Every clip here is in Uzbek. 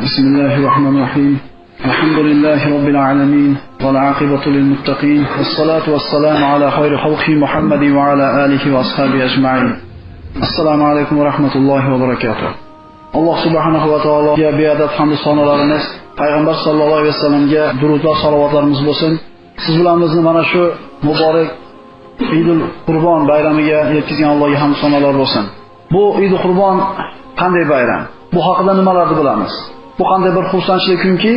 بسم الله الرحمن الرحيم. الحمد لله رب العالمين والعاقبة للمتقين والصلاة والسلام على خير خلق محمد وعلى آله وأصحابه أجمعين. السلام عليكم ورحمة الله وبركاته. الله سبحانه وتعالى beadad hamd sanolarimiz payg'ambar sallallohu alayhi vasallamga durudlar salovatlarimiz bo'lsin. Siz bilan bizni mana shu muborak Eidul Qurbon bayramiga yetkazgan Allohga hamd sanolar bo'lsin. Bu Eidul Qurbon qanday bayram? Bu haqida nimalarni bilamiz? Bu qanday bir xursandchilik kunki,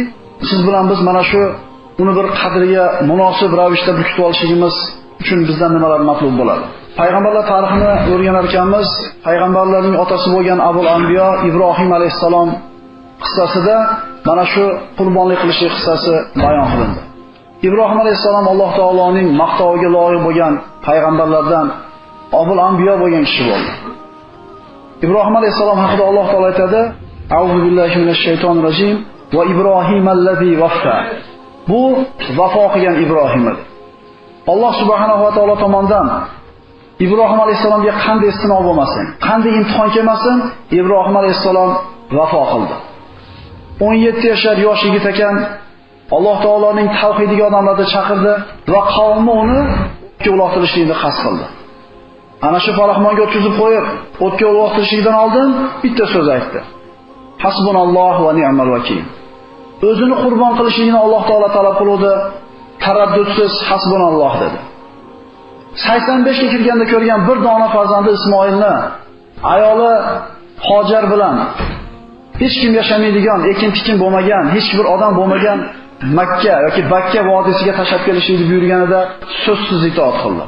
siz bilan biz mana shu uni bir qadriga munosib ravishda kutib olishimiz uchun bizdan nimalar matlub bo'ladi? Payg'ambarlar tarixini o'rganar ekanmiz. Payg'ambarlarning otasi bo'lgan Abul Anbiyo Ibrohim alayhisalom qissasida mana shu qurbonlik qilishlik qissasi bayon qilindi. Ibrohim alayhisalom Alloh taoloning maqtoviga loyiq bo'lgan payg'ambarlardan Abul Anbiyo bo'lgan kishi bo'ldi. Ibrohim alayhisalom haqida Alloh taolo aytadi: "A'udhu billahi minash shaytonir rojim va Ibrohimallazi vaffa." Bu vafo qilgan Ibrohim edi. Alloh subhanahu va taolo tomonidan Ibrohim alayhisalomga qanday sinov bo'lmasin, qanday imtihon kelmasin, Ibrohim alayhisalom vafo qildi. 17 yoshar yosh yigit ekan, Alloh taoloning tavhidiga odamlarni chaqirdi va qavmi uni o'tga uloqtirishlikni qasd qildi. Ana shu palaxmonga o'tkazib qo'yib, o'tga uloqtirishlikdan oldin bitta so'z aytdi: Hasbunallohu va ni'mal vakil. O'zini qurbon qilishligini Alloh taolo talab qildi, taraddudsiz hasbunalloh dedi. 85 ga kirganda ko'rgan bir dona farzandi Ismoilni ayoli Hojar bilan hech kim yashamaydigan, ekin-tikin bo'lmagan, hech bir odam bo'lmagan Makka yoki Bakka vodiysiga tashlab kelishni buyurganida so'zsiz itoat qildi.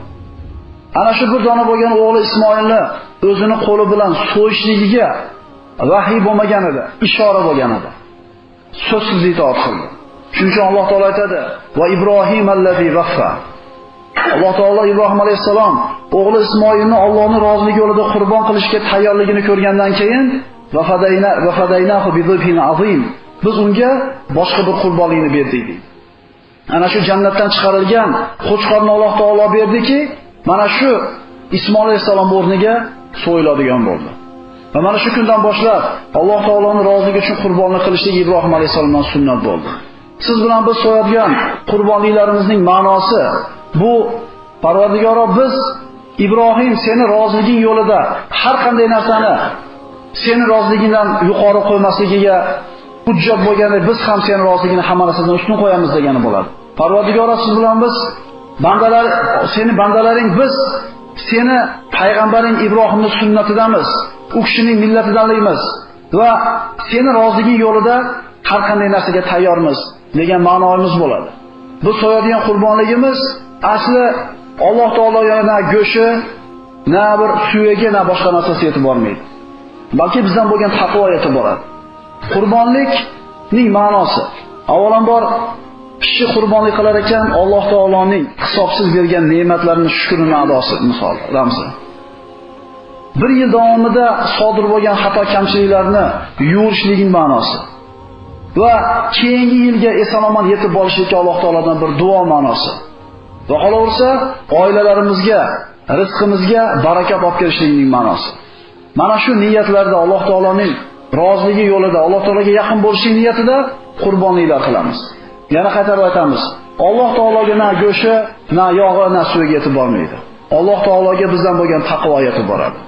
Ana shu bir dona bo'lgan o'g'li Ismoilni o'zini qo'li bilan so'yishligiga vahiy bo'lmagan edi, ishora bo'lgan edi. So'zsiz itoat qildi. Shuning uchun Alloh taolo aytadi: "Va Ibrohimallazi vaffa." Alloh taolo Ibrohim alayhisalom o'g'li Ismoilni Allohning roziligi yo'lida qurbon qilishga tayyorligini ko'rgandan keyin vafadaynahu bizibhin azim. Biz unga boshqa bir qurbonlikni berdik. Ana shu jannatdan chiqarilgan qo'chqorni Alloh taolo berdiki, mana shu Ismoil alayhisalom o'rniga so'yiladigan bo'ldi. Va mana shu kundan boshlab Alloh taoloning roziligi uchun qurbonlik qilishlik Ibrohim alayhisalomdan sunnat bo'ldi. Siz bilan biz so'yadigan qurbonliklarimizning ma'nosi bu: Parvardigoro, biz Ibrohim seni roziliging yo'lida har qanday narsani seni roziligingdan yuqori qo'ymasligiga hujjat bo'lganda biz ham seni roziligini hamma narsadan ustun qo'yamiz degani bo'ladi. Parvardigoro, siz bilan biz seni bandalaring, biz seni payg'ambaring Ibrohimning sunnatidamiz, u kishining millatidanligimiz va seni roziliging yo'lida har qanday narsaga tayyormiz degan ma'noimiz bo'ladi. Bu so'yadigan qurbonligimiz asli Alloh taolo yana go'shi, na bir suyagi, na boshqa narsasi yetib bormaydi. Balki bizdan bo'lgan taqvo yetib boradi. Qurbonlikning ma'nosi avvalambor kishi qurbonlik qilar ekan, Alloh taoloning hisobsiz bergan ne'matlarining shukrini adosi misol ramzi. Bir yil davomida sodir bo'lgan xato kamchiliklarni yuvishliging ma'nosi va keyingi yilga eson-omon yetib borishlikka Alloh taolodan bir duo ma'nosi. Va qolaversa, oilalarimizga, rizqimizga barakat olib kelishligining ma'nosi. Mana shu niyatlarda Alloh taoloning roziligi yo'lida, Alloh taologa yaqin bo'lishlik niyatida qurbonliklar qilamiz. Yana qaytarib aytamiz: Alloh taologa na go'shi, na yog'i, na suviga yetib bormaydi. Alloh taologa bizdan bo'lgan taqvo yetib boradi.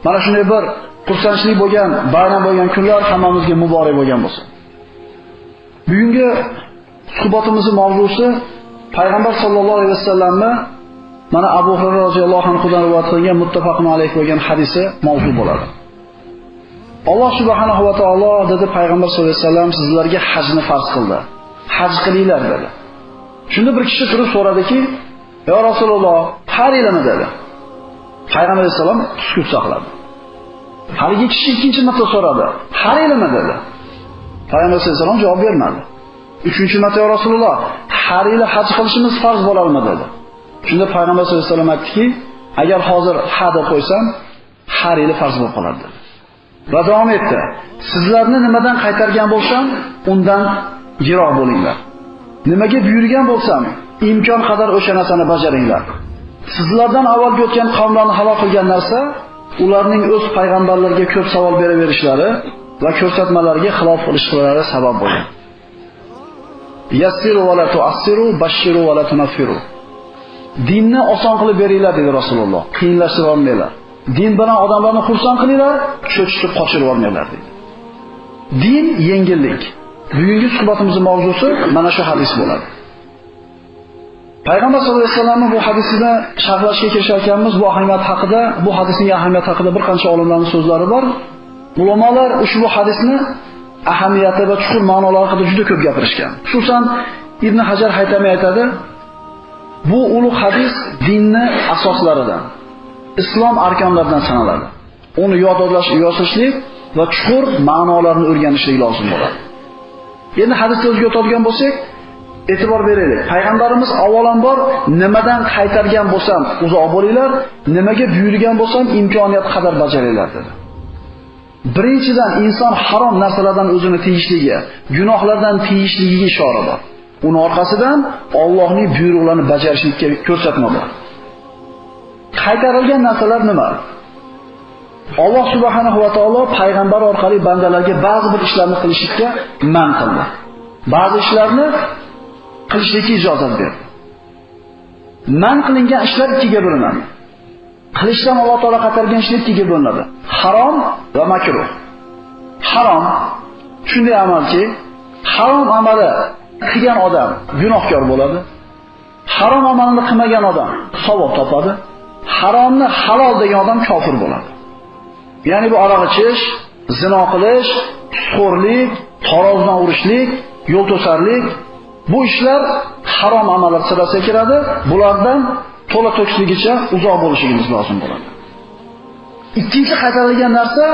Mana shunday bir xursandchilik bo'lgan, bayram bo'lgan kunlar hammamizga muborak bo'lgan bo'lsin. Bugungi suhbatimizning mavzusi Payg'ambar sollallohu alayhi vasallamni mana Abu Hurayra roziyallohu anhudan rivoyat qilingan muttafaqun alayh bo'lgan hadisi mavzu bo'ladi. Alloh subhanahu va taolo dedi, Payg'ambar sollallohu alayhi vasallam sizlarga hajni farz qildi. Haj qilinglar dedi. Shunda bir kishi turib so'radiki: "Ya Rasululloh, har yilmi?" dedi. Payg'ambar alayhisalom sukut saqladi. Haligi kishi ikkinchi marta so'radi: "Har yilmi?" dedi. Payg'ambar alayhisalom javob bermadi. Uchinchi marta: "Ya Rasululloh, har yili haj qilishimiz farz bo'ladimi?" dedi. Shunda Payg'ambar sollallohu alayhi vasallam aytdiki: "Agar hozir ha deb qo'ysam, har yili farz bo'lib qoladi." dedi. Va davom etdi: "Sizlarni nimadan qaytargan bo'lsam, undan yiroq bo'linglar. Nimaga buyurgan bo'lsam, imkon qadar o'sha narsani bajaringlar. Sizlardan avvalgi o'tgan qavmlarni halok qilgan narsa ularning o'z payg'ambarlariga ko'p savol beraverishlari va ko'rsatmalarga xilof qilishlari sabab bo'lgan. Yassiru va la tu'assiru, bashiru va la tunaffiru. Dinni oson qilib beringlar dedi Rasululloh. Qiyinlashtirib olmanglar. Din bilan odamlarni xursand qilinglar, cho'chitib qochirib olmanglar dedi. Din yengillik. Bugungi suhbatimizning mavzusi mana shu hadis bo'ladi. Payg'ambar sollallohu alayhi vasallamning bu hadisini sharhlashga kirishayotganmiz. Bu ahamiyat haqida, bu hadisning ahamiyati haqida bir qancha olimlarning so'zlari bor. Ulamolar ushbu hadisni ahamiyati va chuqur ma'nolari haqida juda ko'p gapirishgan. Xususan Ibn Hajar Haytami aytadi, bu ulug' hadis dinni asoslaridan, islom arkonlaridan sanaladi. Uni yodlashlik va chuqur ma'nolarini o'rganishlik lozim bo'ladi. Endi hadisga o'zga o'tadigan bo'lsak, e'tibor beraylik. Payg'ambarimiz avvalambor nimadan qaytargan bo'lsam uzoq bo'linglar, nimaga buyurgan bo'lsam imkoniyat qadar bajaringlar dedi. Birinchidan inson harom narsalardan o'zini tiyishligi, gunohlardan tiyishligiga ishora bor. Uning orqasidan Allohning buyruqlarini bajarishlikka ko'rsatma bor. Qaytarilgan narsalar nima? Alloh subhanahu va taolo payg'ambar orqali bandalarga ba'zi bir ishlarni qilishga man qildi. Ba'zi ishlarni qilishga ijozat berdi. Man qilingan ishlar ikkiga bo'linadi. Qilishdan Alloh taolo qaytargan ishlar ikkiga bo'linadi. Harom va makruh. Harom shunday amalki, harom amali qilgan odam gunohkor bo'ladi. Harom amalni qilmagan odam savob topadi. Haromni halol degan odam kofir bo'ladi. Ya'ni bu aroq ichish, zino qilish, xo'rlik, tarozdan urishlik, yo'l to'sarlik, bu ishlar harom amallar sirasiga kiradi. Bulardan to'la to'kisligicha uzoq bo'lishimiz lozim bo'ladi. Ikkinchi qaytarilgan narsa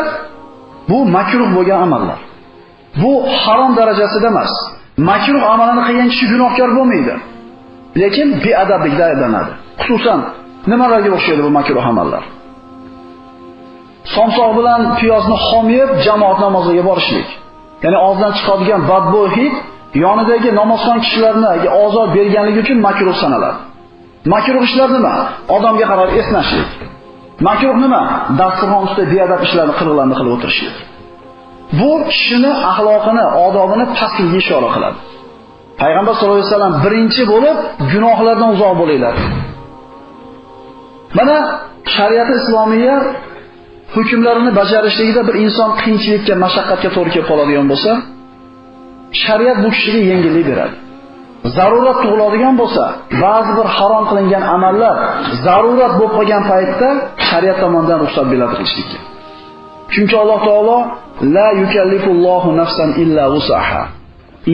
bu makruh bo'lgan amallar. Bu harom darajasida emas. Makruh amalini qilgan kishi gunohkor bo'lmaydi. Lekin beadablikda ayblanadi. Xususan nimalarga o'xshaydi bu makruh amallar? Somsoq bilan piyozni xom yeb jamoat namoziga borishlik. Ya'ni og'izdan chiqadigan badbo'y hid yonidagi namozxon kishilarga ozor berganligi uchun makruh sanaladi. Makruh ishlar nima? Odamga qarab esnashlik. Makruh nima? Dasturxon ustida beadab ishlarni qilib o'tirishlik. Bu kishini axloqini, odobini pastligiga ishora qiladi. Payg'ambar sollallohu alayhi vasallam birinchi bo'lib gunohlardan uzoq bo'linglar. Mana shariat islomiya hukmlarini bajarishligida bir inson qiyinchilikka, mashaqqatga to'g'ri kelib qoladigan bo'lsa, shariat bu kishiga yengillik beradi. Zarurat tug'iladigan bo'lsa, ba'zi bir harom qilingan amallar zarurat bo'lib qolgan paytda shariat tomonidan ruxsat beriladi qilishlikka. Chunki Alloh taolo la yukallifullohu nafsan illa wusaha.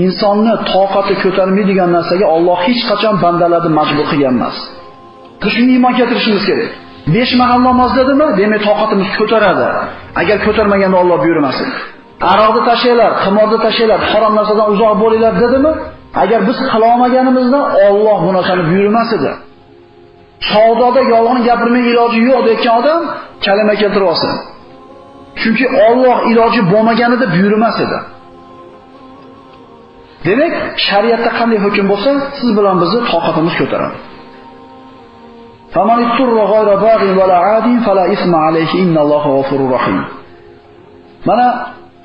Insonni toqati ko'tarmaydigan narsaga Alloh hech qachon bandalarni majbur qilgan emas. Shuni iymon keltirishimiz kerak. 5 mahal namoz dedimi? Demak toqatimiz ko'taradi. Agar ko'tarmaganda Alloh buyurmasin. Aroqni tashlaylar, qimorni tashlaylar, harom narsadan uzoq bo'linglar dedimi? Agar biz qila olmaganimizda Alloh bu narsani buyurmas edi. Savdoda yolg'on gapirmay iloji yo'q degan odam kalima keltirib olsin. Chunki Alloh iloji bo'lmaganida buyurmas edi. Demak, shariatda qanday hukm bo'lsa, siz bilan bizni toqatimiz ko'taradi. فَمَنِ اضْطُرَّ غَيْرَ بَاغٍ وَلَا عَادٍ فَلَا إِثْمَ عَلَيْهِ إِنَّ اللَّهَ غَفُورٌ رَحِيمٌ.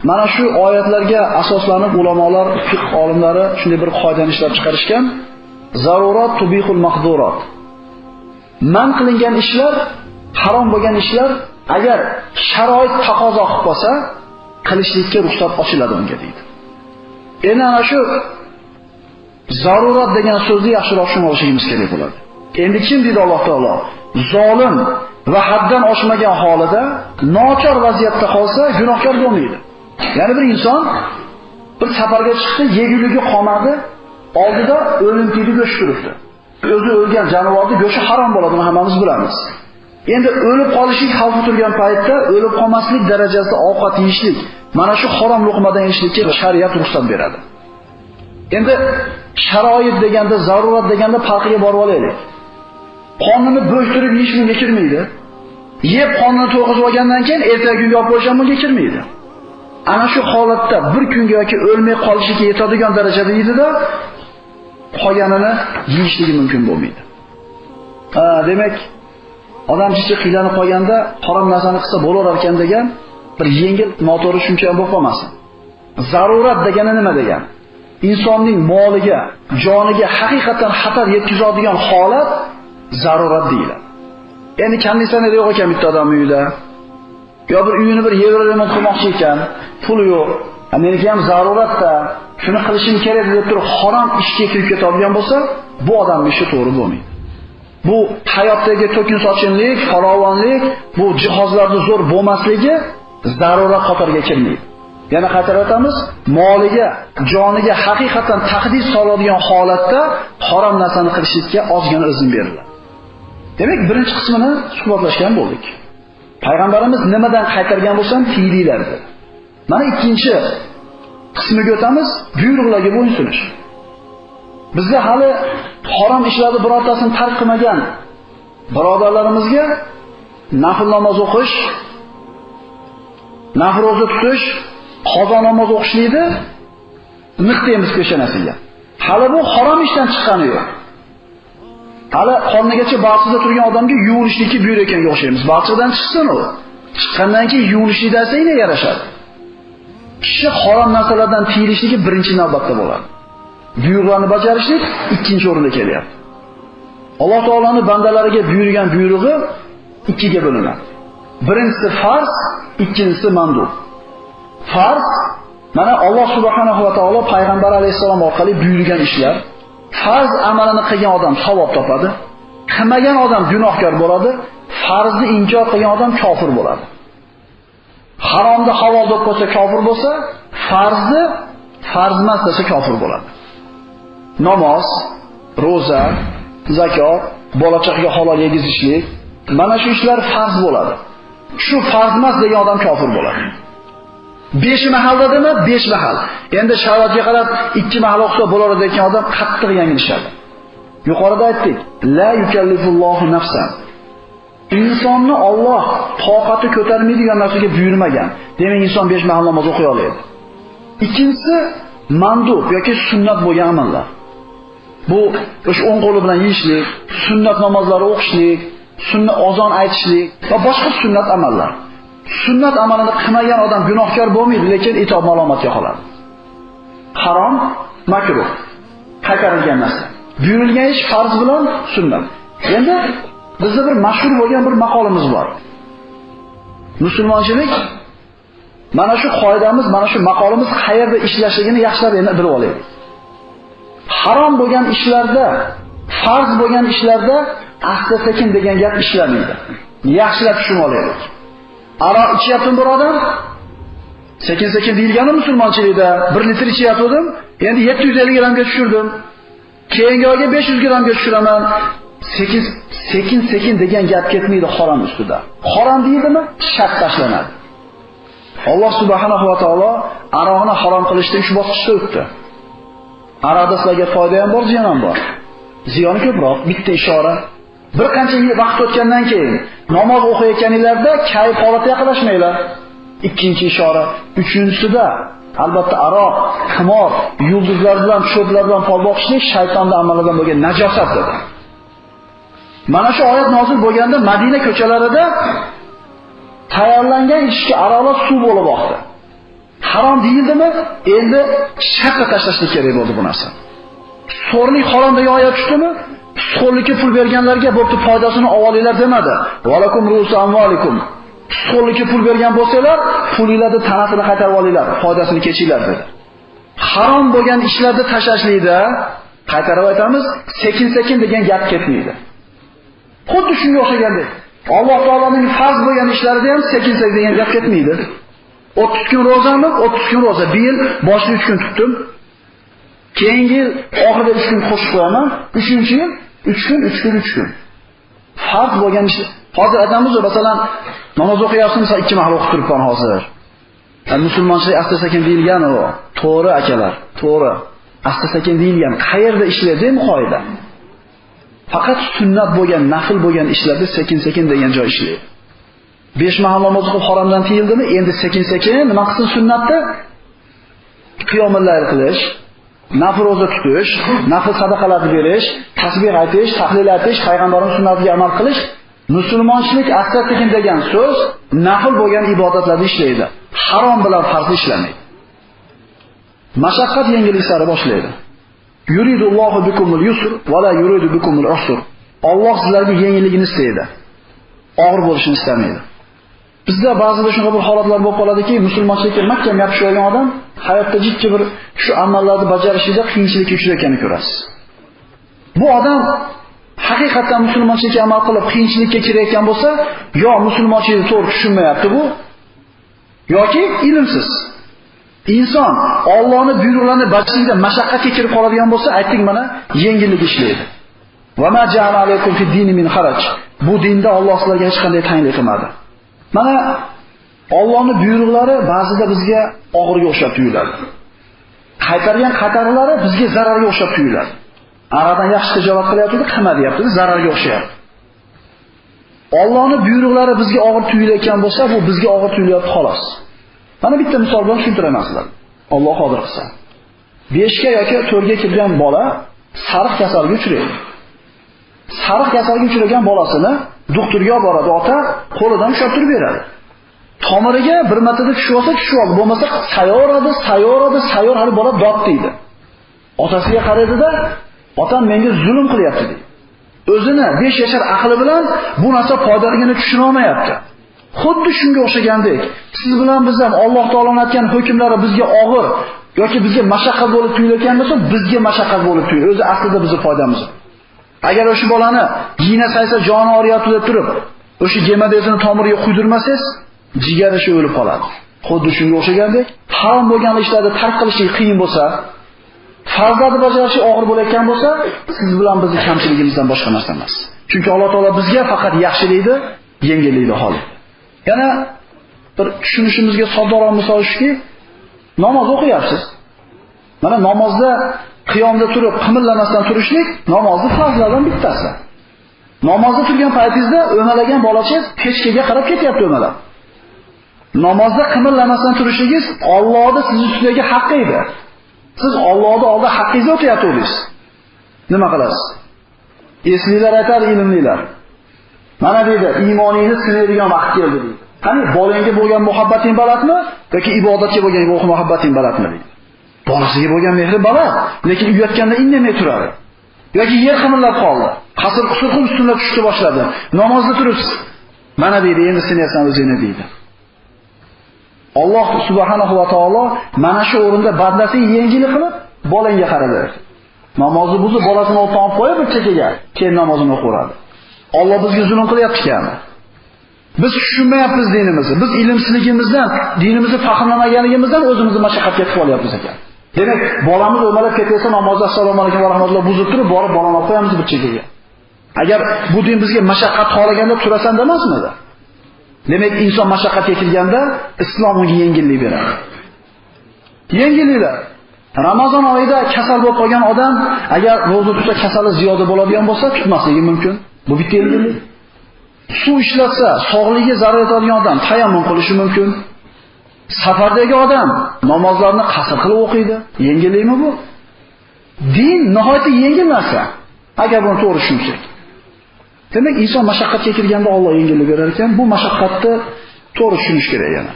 Mana shu oyatlarga asoslanib ulamolar, fiqh olimlari shunday bir qoidani ishlab chiqarishgan. Zarurat tubihul maqdurat. Man qilingan ishlar, harom bo'lgan ishlar agar sharoit taqozo qilib qolsa, qilishlikka ruxsat ochiladi unga deydi. Endi ana shu zarurat degan so'zni yaxshiroq tushunib olishimiz kerak bo'ladi. Endi kim deydi Alloh taolo? Zolim va haddan oshmagan holida nochor vaziyatda qolsa gunohkor bo'lmaydi. Ya'ni bir inson bir safarga chiqdi, yeguligi qolmadi, oldida o'limtiyli go'sht turibdi. O'zi o'lgan jonivorning go'shti harom bo'ladi, buni hammamiz bilamiz. Endi o'lib qolishlik xavfi turgan paytda o'lib qolmaslik darajasida ovqat yeyishlik, mana shu harom luqmadan yeyishlikka shariat ruxsat beradi. Endi sharoit deganda, zarurat deganda farqiga borib olaylik. Qonini bo'shtirib yeyish bunga kirmaydi. Yeb qonini to'yg'izib olgandan keyin ertaga kunga olib qo'yish ham bunga kirmaydi. Ana shu holatda bir kunga yoki o'lmay qolishiga yetadigan darajada yeydi-da, qolganini yeyishligi mumkin bo'lmaydi. Demak, odam jichi qiylanib qolganda harom narsani qilsa bo'lar ekan degan bir yengil noto'g'ri tushuncha ham bo'lib qolmasin. Zarurat degani nima degan? Insonning moliga, joniga haqiqatan xatar yetkazadigan holat zarurat deyiladi. Endi konditsioner yo'q ekan bitta odam uyida, yo bir uyini bir yevro remont qilmoqchi ekan, puli yo'q. Meniki ham zaruratda, shuni qilishim kerak deb turib harom ishga kirib ketadigan bo'lsa, bu odamning ishi to'g'ri bo'lmaydi. Bu hayotdagi to'kin-sochinlik, farovonlik, bu jihozlarda zo'r bo'lmasligi zarurat qatoriga kirmaydi. Yana qaytaramiz, moliga, joniga haqiqatan tahdid soladigan holatda harom narsani qilishga ozgina izn beriladi. Demak, birinchi qismini suhbatlashgan bo'ldik. Payg'ambarimiz nimadan qaytargan bo'lsam, tiyilinglar dedi. Mana ikkinchi qismiga o'tamiz, buyruqlarga bo'ysunish. Bizda hali harom ishlarni birortasini tark qilmagan birodarlarimizga nafl namoz o'qish, nafl roza tutish, qazo namoz o'qishlikni niqtaymiz peshonasiga. Hali bu harom ishdan chiqqani yo'q. Hali qornigacha bag'chida turgan odamga yuvinishlikka buyurayotganga o'xshaymiz. Bag'chidan chiqsin u. Chiqqandan keyin yuvinishlik dasayga yarashadi. Kishi harom narsalardan tiyilishligi birinchi navbatda bo'ladi. Buyruqlarni bajarishlik ikkinchi o'rinda kelyapti. Alloh taolaning bandalariga buyurgan buyrug'i ikkiga bo'linadi. Birinchisi farz, ikkinchisi mandub. Farz, mana Alloh subhanahu va taolo payg'ambar alayhisalom orqali buyurgan ishlar. Farz amalini qilgan odam savob topadi, qilmagan odam gunohkor bo'ladi, farzni inkor qilgan odam kofir bo'ladi. Haromda halol deb qo'ysa kofir bo'lsa, farzni farz emas desa kofir bo'ladi. Namoz, roza, zakot, bola-chaqaga halol yegizishlik, mana shu ishlar farz bo'ladi. Shu farz emas degan odam kofir bo'ladi. 5 mahal dedimi? 5 mahal. Endi sharoitga qarab 2 mahal o'qisa bo'lar degan odam qattiq yanglishadi. Yuqorida aytdik, la yukallifullohu nafsan. Insonni Alloh toqati ko'tarmaydigan narsaga buyurmagan. Demak, inson 5 mahal namoz o'qiy oladi. Ikkinchisi mandub yoki sunnat bo'lgan amallar. Bu o'sha o'ng qo'li bilan yeyishlik, sunnat namozlari o'qishlik, sunnat azon aytishlik va boshqa sunnat amallar. Sunnat amalini qilmagan odam gunohkor bo'lmaydi, lekin itob malomatga qoladi. Harom, makruh, qaytarilgan narsa. Buyurilgan ish farz bilan sunnat. Endi bizda bir mashhur bo'lgan bir maqolimiz bor. Musulmonchilik mana shu qoidamiz, mana shu maqolimiz qayerda ishlashligini yaxshilab endi bilib olaylik. Harom bo'lgan ishlarda, farz bo'lgan ishlarda asta-sekin degan gap ishlamaydi. Yaxshilab tushunib olaylik. Aroq ichyaptim bir odam, sekin-sekin deyilgani musulmonchilikda 1 litr ichyaptim, endi 750 gramga tushirdim. Keyingi oyga 500 gramga tushiraman. Sekin degan gap ketmaydi harom ustida. Harom deydimi? Shart tashlanadi. Alloh subhanahu va taolo aroqni harom qilishda 3 bosqichda o'tdi. Aroqda sizlarga foyda ham bor, ziyon ham bor. Ziyoni ko'proq, bitta ishora. Bir qancha vaqt o'tgandan keyin namoz o'qiyotganinglarda kayf holatga yaqinlashmanglar. Ikkinchi ishora. Uchinchisida albatta aroq, qimor, yulduzlar bilan, cho'plar bilan fol boqishlik shaytonning amalidan bo'lgan najosat dedi. Mana shu oyat nozil bo'lganda Madina ko'chalarida tayyorlangan ichki aroqlar suv bo'lib oqdi. Harom deyildimi? Endi shartga tashlashlik kerak bo'ldi bu narsa. So'rlik harom degan oyat tushdimi? So'rlikka pul berganlarga bo'pti foydasini olinglar demadi. Valakum rusu amvalikum. So'rlikka pul bergan bo'lsalar, pulinglarni tanasini qaytarib olinglar, foydasini kechinglar dedi. Harom bo'lgan ishlarda tashlashlikda qaytarib aytamiz, sekin-sekin degan gap ketmaydi. Xuddi shunga o'xshagandek. Alloh taolaning farz bo'lgan ishlarida ham sekin-sekin degan gap ketmaydi. 30 kun ro'zami? 30 kun ro'za. Bir yil boshida 3 kun tutdim. Keyingi yil oxirida 3 kun qo'shib qo'yaman. 3-yil 3 kun. Farz bo'lgan ish. Hozir aytamiz, masalan, namoz o'qiyapsiz, 2 mahal o'qib turibman hozir. Musulmonchilik asta-sekin deyilgan u. To'g'ri akalar, to'g'ri. Asta-sekin deyilgan. Qayerda ishlaydi ham qoida. Faqat sunnat bo'lgan, nafl bo'lgan ishlarda sekin-sekin degan joy ishlaydi. 5 mahal namoz o'qib haromdan tiyildimi? Endi sekin-sekin nima qilsin sunnatda? Qiyomlar qilish, nafl roza tutish, nafl sadaqalarni berish, tasbih aytish, tahlil aytish, payg'ambarning sunnatiga amal qilish. Musulmonchilik asta-sekin degan so'z nafl bo'lgan ibodatlarni ishlaydi. Harom bilan farz ishlamaydi. Mashaqqat yengillik sari boshlaydi. Yuridullohu bikumul yusr va la yuridu bikumul usr. Alloh sizlarga yengilligini istaydi. Og'ir bo'lishini istamaydi. Bizda ba'zida shunday bir holatlar bo'lib qoladiki, musulmonchilikka mahkam yopishib olgan odam hayotda jiddiy bir shu amallarni bajarishida qiyinchilikka uchrayotganini ko'rasiz. Bu odam haqiqatan musulmonchilikka amal qilib qiyinchilikka kirayotgan bo'lsa, yo musulmonchilikni to'g'ri tushunmayapti bu, yoki ilmsiz. Inson Allohning buyruqlarini bajarishda mashaqqatga kirib qoladigan bo'lsa, aytdik mana yengillik ishlaydi. Va ma ja'ala alaykum fi dini min haraj. Bu dinda Alloh sizlarga hech qanday tayinlik qilmadi. Mana Allohning buyruqlari ba'zida bizga og'irga o'xshab tuyuladi. Qaytargan qatarlari bizga zararga o'xshab tuyuladi. Aradan yaxshi tijorat qilyapti, qilma deyapti, zararga o'xshayapti. Allohning buyruqlari bizga og'ir tuyulayotgan bo'lsa, bu bizga og'ir tuyulyapti xolos. Mana bitta misol bilan tushuntiraman sizlarga. Alloh qodir qilsa. 5 ga yoki 4 ga kirgan bola sariq kasalga uchraydi. Sariq kasalga uchragan bolasini doktorga boradi, ota qo'lidan ushlab turib beradi. Tomiriga bir martada tushib olsa tushib oldi, bo'lmasa sayor hali bola dod deydi. Otasiga qaraydi-da, otam menga zulm qilyapti deydi. O'zini 5 yashar aqli bilan bu narsa foydaligini tushuna olmayapti. Xuddi shunga o'xshagandek, siz bilan biz ham Alloh taoloning aytgan hukmlari bizga og'ir yoki bizga mashaqqat bo'lib tuyulayotgan bo'lsa, bizga mashaqqat bo'lib tuyuladi. O'zi aslida bizning foydamiz. Agar o'sha bolani yina saysa joni og'riyapti deb turib, o'sha gemadezini tomiriga quydirmasangiz, jigari shu o'lib qoladi. Xuddi shunga o'xshagandek, harom bo'lgan ishlarni tark qilish qiyin bo'lsa, farzlarni bajarish og'ir bo'layotgan bo'lsa, siz bilan bizning kamchiligimizdan boshqa narsa emas. Chunki Alloh taolo bizga faqat yaxshilikni, yengillikni xohlaydi. Yana bir tushunishimizga soddaroq misol shuki, namoz o'qiyapsiz. Mana namozda qiyomda turib, qimillamasdan turishlik namozning farzlaridan bittasi. Namozda turgan paytingizda o'malagan bolachangiz pechkaga qarab ketyapti o'malab. Namozda qimillamasdan turishingiz Allohning siz ustidagi haqqi edi. Siz Allohning oldida haqqingizni o'tayotdingiz. Nima qilasiz? Eslilar aytar ilmlilar. Mana deydi, iymoningizni sinaydigan vaqt keldi deydi. Qani bolangga bo'lgan muhabbating balandmi yoki ibodatga bo'lgan muhabbating balandmi deydi. Bolasiga bo'lgan mehri baland, lekin uyatganda indamay turadi. Yoki yer qimillab qoldi. Qasr qusur ustunga tushishga boshladi. Namozda turibsiz. Mana deydi, endi sinaysan o'zingni deydi. Alloh subhanahu va taolo mana shu o'rinda bandasini yengillik qilib bolangga qaradi. Namozni buzib bolasini o'tib qo'yib bir chekkaga, keyin namozini o'qiradi. Alloh bizga zulm qilyapti-kan. Biz tushunmayapmiz dinimizni. Biz ilmsizligimizdan, dinimizni fahmlamaganligimizdan o'zimizni mashaqqatga qilib olyapmiz ekan. Demak, bolamiz o'malab ketsa, namozda assalomu alaykum va rahmatulloh buzib turib, borib bolani olib qo'yamiz bir chekkaga. Agar bu din bizga mashaqqat xohlaganda turasan demasmidi? Demak, inson mashaqqatga kirganda islom unga yengillik beradi. Yengilliklar. Ramazon oyida kasal bo'lib qolgan odam agar ro'za tutsa kasali ziyoda bo'ladigan bo'lsa, tutmasligi mumkin. Bu bitta yengillik. Suv ishlatsa, sog'ligiga zarar yetadigan odam tayammum qilishi mumkin. Safardagi odam namozlarni qasr qilib o'qiydi. Yengillikmi bu? Din nihoyatda yengil narsa. Agar buni to'g'ri tushunsak. Demak, inson mashaqqatga kirganda Alloh yengillik berar ekan, bu mashaqqatni to'g'ri tushunish kerak yana.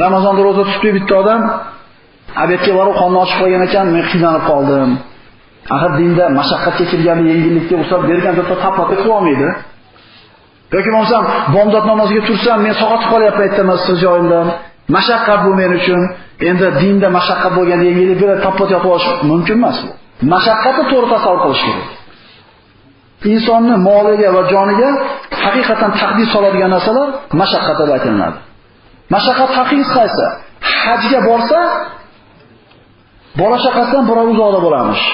Ramazonda ro'za tutib bitta odam abetga borib qonni ochib qo'ygan ekan, men qiynalib qoldim. Axir dinda mashaqqatga kirganda yengillikka o'sab bergan deb tappa qilib olmaydi. Yoki bo'lmasa bomdod namoziga tursam, men soqotib qolyapman aytmas joyimdan. Mashaqqat bu men uchun. Endi dinda mashaqqat bo'lganda yengillik berib tappa yotib olish mumkin emas bu. Mashaqqatni to'g'ri tasavvur qilish kerak. Insonning moliga va joniga haqiqatan tahdid soladigan narsalar mashaqqat deb aytiladi. Mashaqqat haqiqiy qaysi? Hajga borsa, bola chaqasidan birov uzoqda bo'lamish.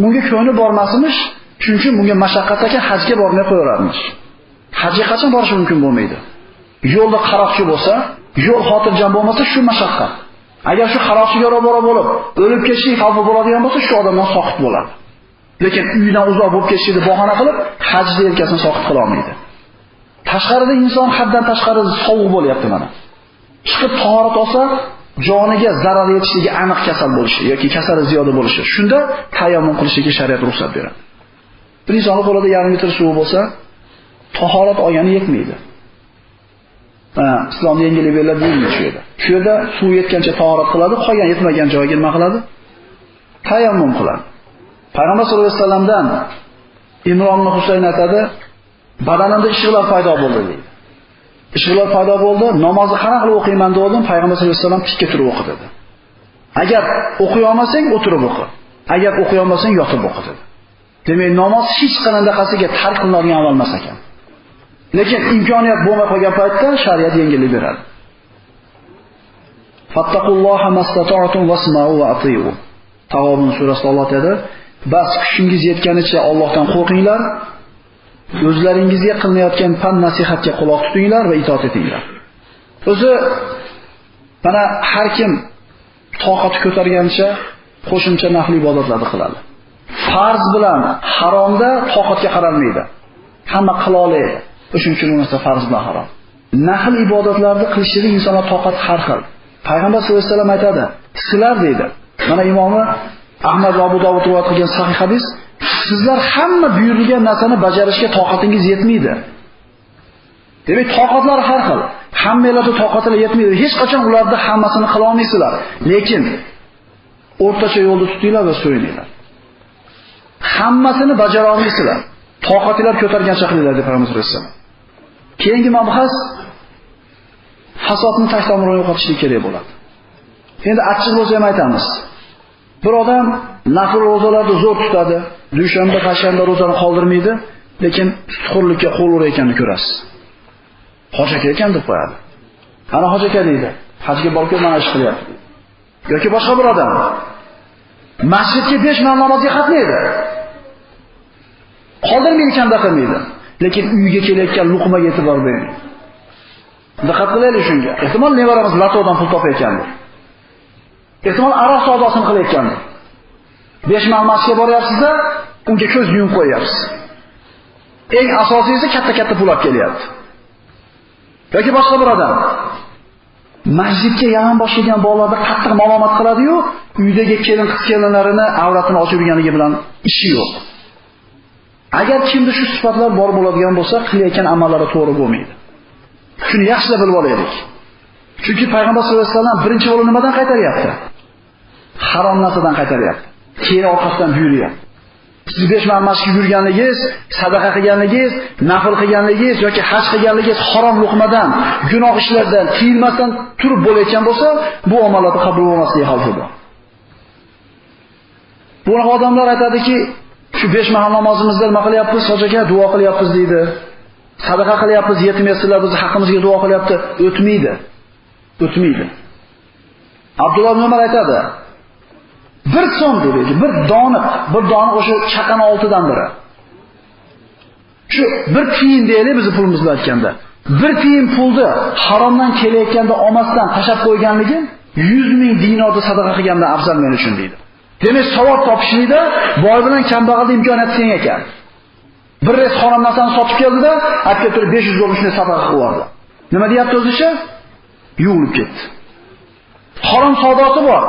Bunga ko'ngli bormasmish, chunki bunga mashaqqat ekan hajga bormay qo'yaveramiz. Hajga qachon borish mumkin bo'lmaydi. Yo'lda qaroqchi bo'lsa, yo'l xotirjam bo'lmasa shu mashaqqat. Agar shu qaroqchiga ro'baro bo'lib, o'lib ketishlik xavfi bo'ladigan bo'lsa, shu odamdan soqit bo'ladi. Lekin uydan uzoq bo'lib ketishni bahona qilib, hajda yelkasini soqit qila olmaydi. Tashqarida inson haddan tashqari sovuq bo'lyapti mana. Chiqib tahorat olsa, joniga zarar yetishligi aniq kasal bo'lishi yoki kasali ziyoda bo'lishi. Shunda tayammum qilishga shariat ruxsat beradi. Bir insonning qo'lida yarim litr suv bo'lsa, tahorat olgani yetmaydi. islomda yangilik beriladi deyiladi shu yerda. Shu yerda suv yetgancha tahorat qiladi, qolgan yetmagan joyga nima qiladi? Tayammum qiladi. Payg'ambar sollallohu alayhi vasallamdan Imron ibn Husayn aytadi, badanimda ishiqlar paydo bo'ldi deydi. Ishiqlar paydo bo'ldi, namozni qana qilib o'qiyman dedim, Payg'ambar sollallohu alayhi vasallam tikka turib o'qi dedi. Agar o'qiy olmasang o'tirib o'qi. Agar o'qiy olmasang yotib o'qi dedi. Demak, namoz hech qanaqasiga tark qilinadigan amal emas ekan. Lekin imkoniyat bo'lmay qolgan paytda shariat yengillik beradi. Fattaqulloha mastata'tum wasma'u wa ati'u. Tag'obun surasida Alloh dedi, bas kuchingiz yetganicha Allohdan qo'rqinglar, o'zlaringizga qilinayotgan pand nasihatga quloq tutinglar va itoat etinglar. O'zi mana har kim toqati ko'targancha qo'shimcha nafl ibodatlarni qiladi. Farz bilan haromda toqatga qaralmaydi. Hamma qila oladi. Shuning uchun bu narsa farz bilan harom. Nafl ibodatlarni qilishlik insonlar toqat har xil. Payg'ambar sollallohu alayhi vasallam aytadi, sizlar deydi. Mana imomi Ahmad va Abu Dovud rivoyat qilgan sahih hadis, sizlar hamma buyurilgan narsani bajarishga toqatingiz yetmaydi. Demak, toqatlar har xil. Hammalarga toqatlar yetmaydi. Hech qachon ularda hammasini qila olmaysizlar. Lekin o'rtacha yo'lda tutinglar va so'yinglar. Hammasini bajara olmaysizlar. Toqatlar ko'targancha qilinglar deb Payg'ambar sollallohu alayhi vasallam. Keyingi mabhas hasodni tashtamirni yo'qotishlik kerak bo'ladi. Endi achchiq bo'lsa ham aytamiz. Bir odam nafl ro'zalarni zo'r tutadi, dushanba, payshanba ro'zani qoldirmaydi, lekin sutxo'rlikka qo'l urayotganini ko'rasiz. Hoji aka ekan deb qo'yadi. Ana hoji aka deydi, hajga borib mana ish qilyapti. Yoki boshqa bir odam masjidga 5 vaqt namozga qatnaydi. Qoldirmaydi, kanda qilmaydi. Lekin uyga kelayotgan luqmaga e'tibor bering. Diqqat qilaylik shunga. Ehtimol nevaramiz latodan pul topayotgandir. Ehtimol aroq savdosini qilayotgandir. 5 vaqt masjidga boryapsiz-da, unga ko'z yumib qo'yapsiz. Eng asosiysi katta-katta pul olib kelyapti. Yoki boshqa bir odam masjidga yaqin boshlagan bolalarga qattiq malomat qiladi-yu, uydagi kelin qiz kelinlarini avratini ochib yurganligi bilan ishi yo'q. Agar kimda shu sifatlar bor bo'ladigan bo'lsa, qilayotgan amallari to'g'ri bo'lmaydi. Shuni yaxshilab bilib olaylik. Chunki Payg'ambar sollallohu alayhi vasallam birinchi bo'lib nimadan qaytaryapti? Harom narsadan qaytaryapti. Keyin orqasidan buyuryapti. Siz 5 vaqt masjidga yurganligingiz, sadaqa qilganligingiz, nafl qilganligingiz yoki haj qilganligingiz harom luqmadan, gunoh ishlardan tiyilmasdan turib bo'layotgan bo'lsa, bu amallarni qabul bo'lmasligi xavfi bor. Bu odamlar aytadiki, shu 5 vaqt namozimizda nima qilyapmiz? Hojiga duo qilyapmiz deydi. Sadaqa qilyapmiz, yetim yesirlar bizni haqqimizga duo qilyapti. O'tmaydi. O'tmaydi. Abdulloh ibn Umar aytadi, bir so'm deydi, bir dona o'sha chaqani oltidan biri. Shu bir tiyin deylik biz pulimiz bilan aytganda. Bir tiyin pulni haromdan kelayotganda olmasdan tashab qo'yganligi 100 ming dinorni sadaqa qilgandan afzal men uchun deydi. Demak, savob topishlikda boy bilan kambag'alda imkoniyat teng ekan. Bir res harom narsani sotib keldida, aytib turib 500 dollar shunday sadaqa qildi. Nima deyapti o'zicha? Yuvilib ketdi. Harom savdosi bor.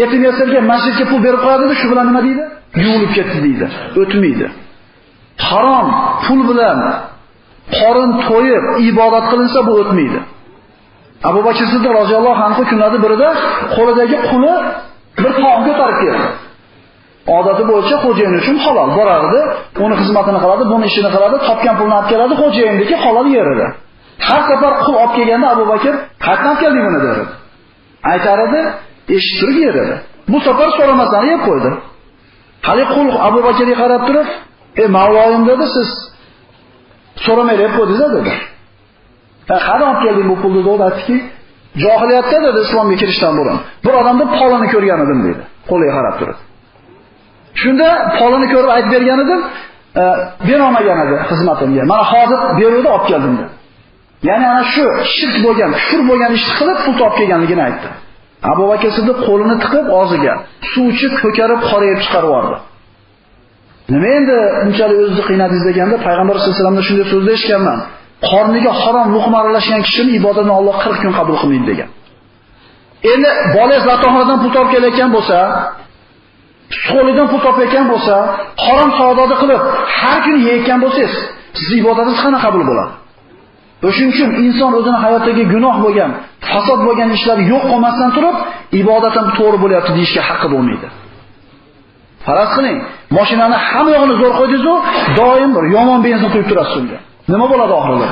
Yetim yesirga masjidga pul berib qo'yadi-da, shu bilan nima deydi? Yuvilib ketdi deydi. O'tmaydi. Harom pul bilan qorin to'yib ibodat qilinsa bu o'tmaydi. Abu Bakr Siddiq roziyallohu anhu kunlarning birida qo'lidagi quli bir taom ko'tarib keldi. Odati bo'yicha xo'jayin uchun halol borardi, uni xizmatini qiladi, buni ishini qiladi, topgan pulni olib keladi, xo'jayindiki halol yerida. Har safar qul olib kelganda Abu Bakr qayerdan kelding buni dedi. Aytar edi, eshittirib yerida. Bu safar so'ramasdan yeb qo'ydi. Hali qul Abu Bakrga qarab turib, Mavloyim dedi, siz so'ramay yeb qo'ydingiz dedi. Qani olib kelding bu pulni deb aytdiki, johiliyatda dedi islomga kirishdan burun bir odamni polini ko'rgan edim dedi, qo'liga qarab turib. Shunda polini ko'rib aytib bergan edim, berolmagan edi xizmatimga. Mana hozir beruvdi olib keldim dedi. Ya'ni ana shu shirk bo'lgan, kufr bo'lgan ishni qilib pul topib kelganligini aytdi. Abu Bakr Siddiq qo'lini tiqib og'ziga suvchi ko'karib qorayib chiqarib yubordi. Nima endi unchalik o'zingizni qiynadingiz deganda Payg'ambar sollallohu alayhi vasallamdan shunday so'zlar eshitganman. Qorniga harom luqma aralashgan kishini ibodatini Alloh 40 kun qabul qilmaydi degan. Endi bolangiz latohlardan pul topib kelayotgan bo'lsa, qo'lidan pul topayotgan bo'lsa, harom savdoda qilib har kuni yeyotgan bo'lsangiz, siz ibodatingiz qana qabul bo'ladi? Shuning uchun inson o'zini hayotdagi gunoh bo'lgan, fasod bo'lgan ishlar yo'q qolmasdan turib, ibodat ham to'g'ri bo'lyapti deyishga haqqi bo'lmaydi. Faraz qiling, mashinani hamma yog'ini zo'r qo'ydingiz-ku, doim bir yomon benzin quyib turasiz unga. Nima bo'ladi oxirida?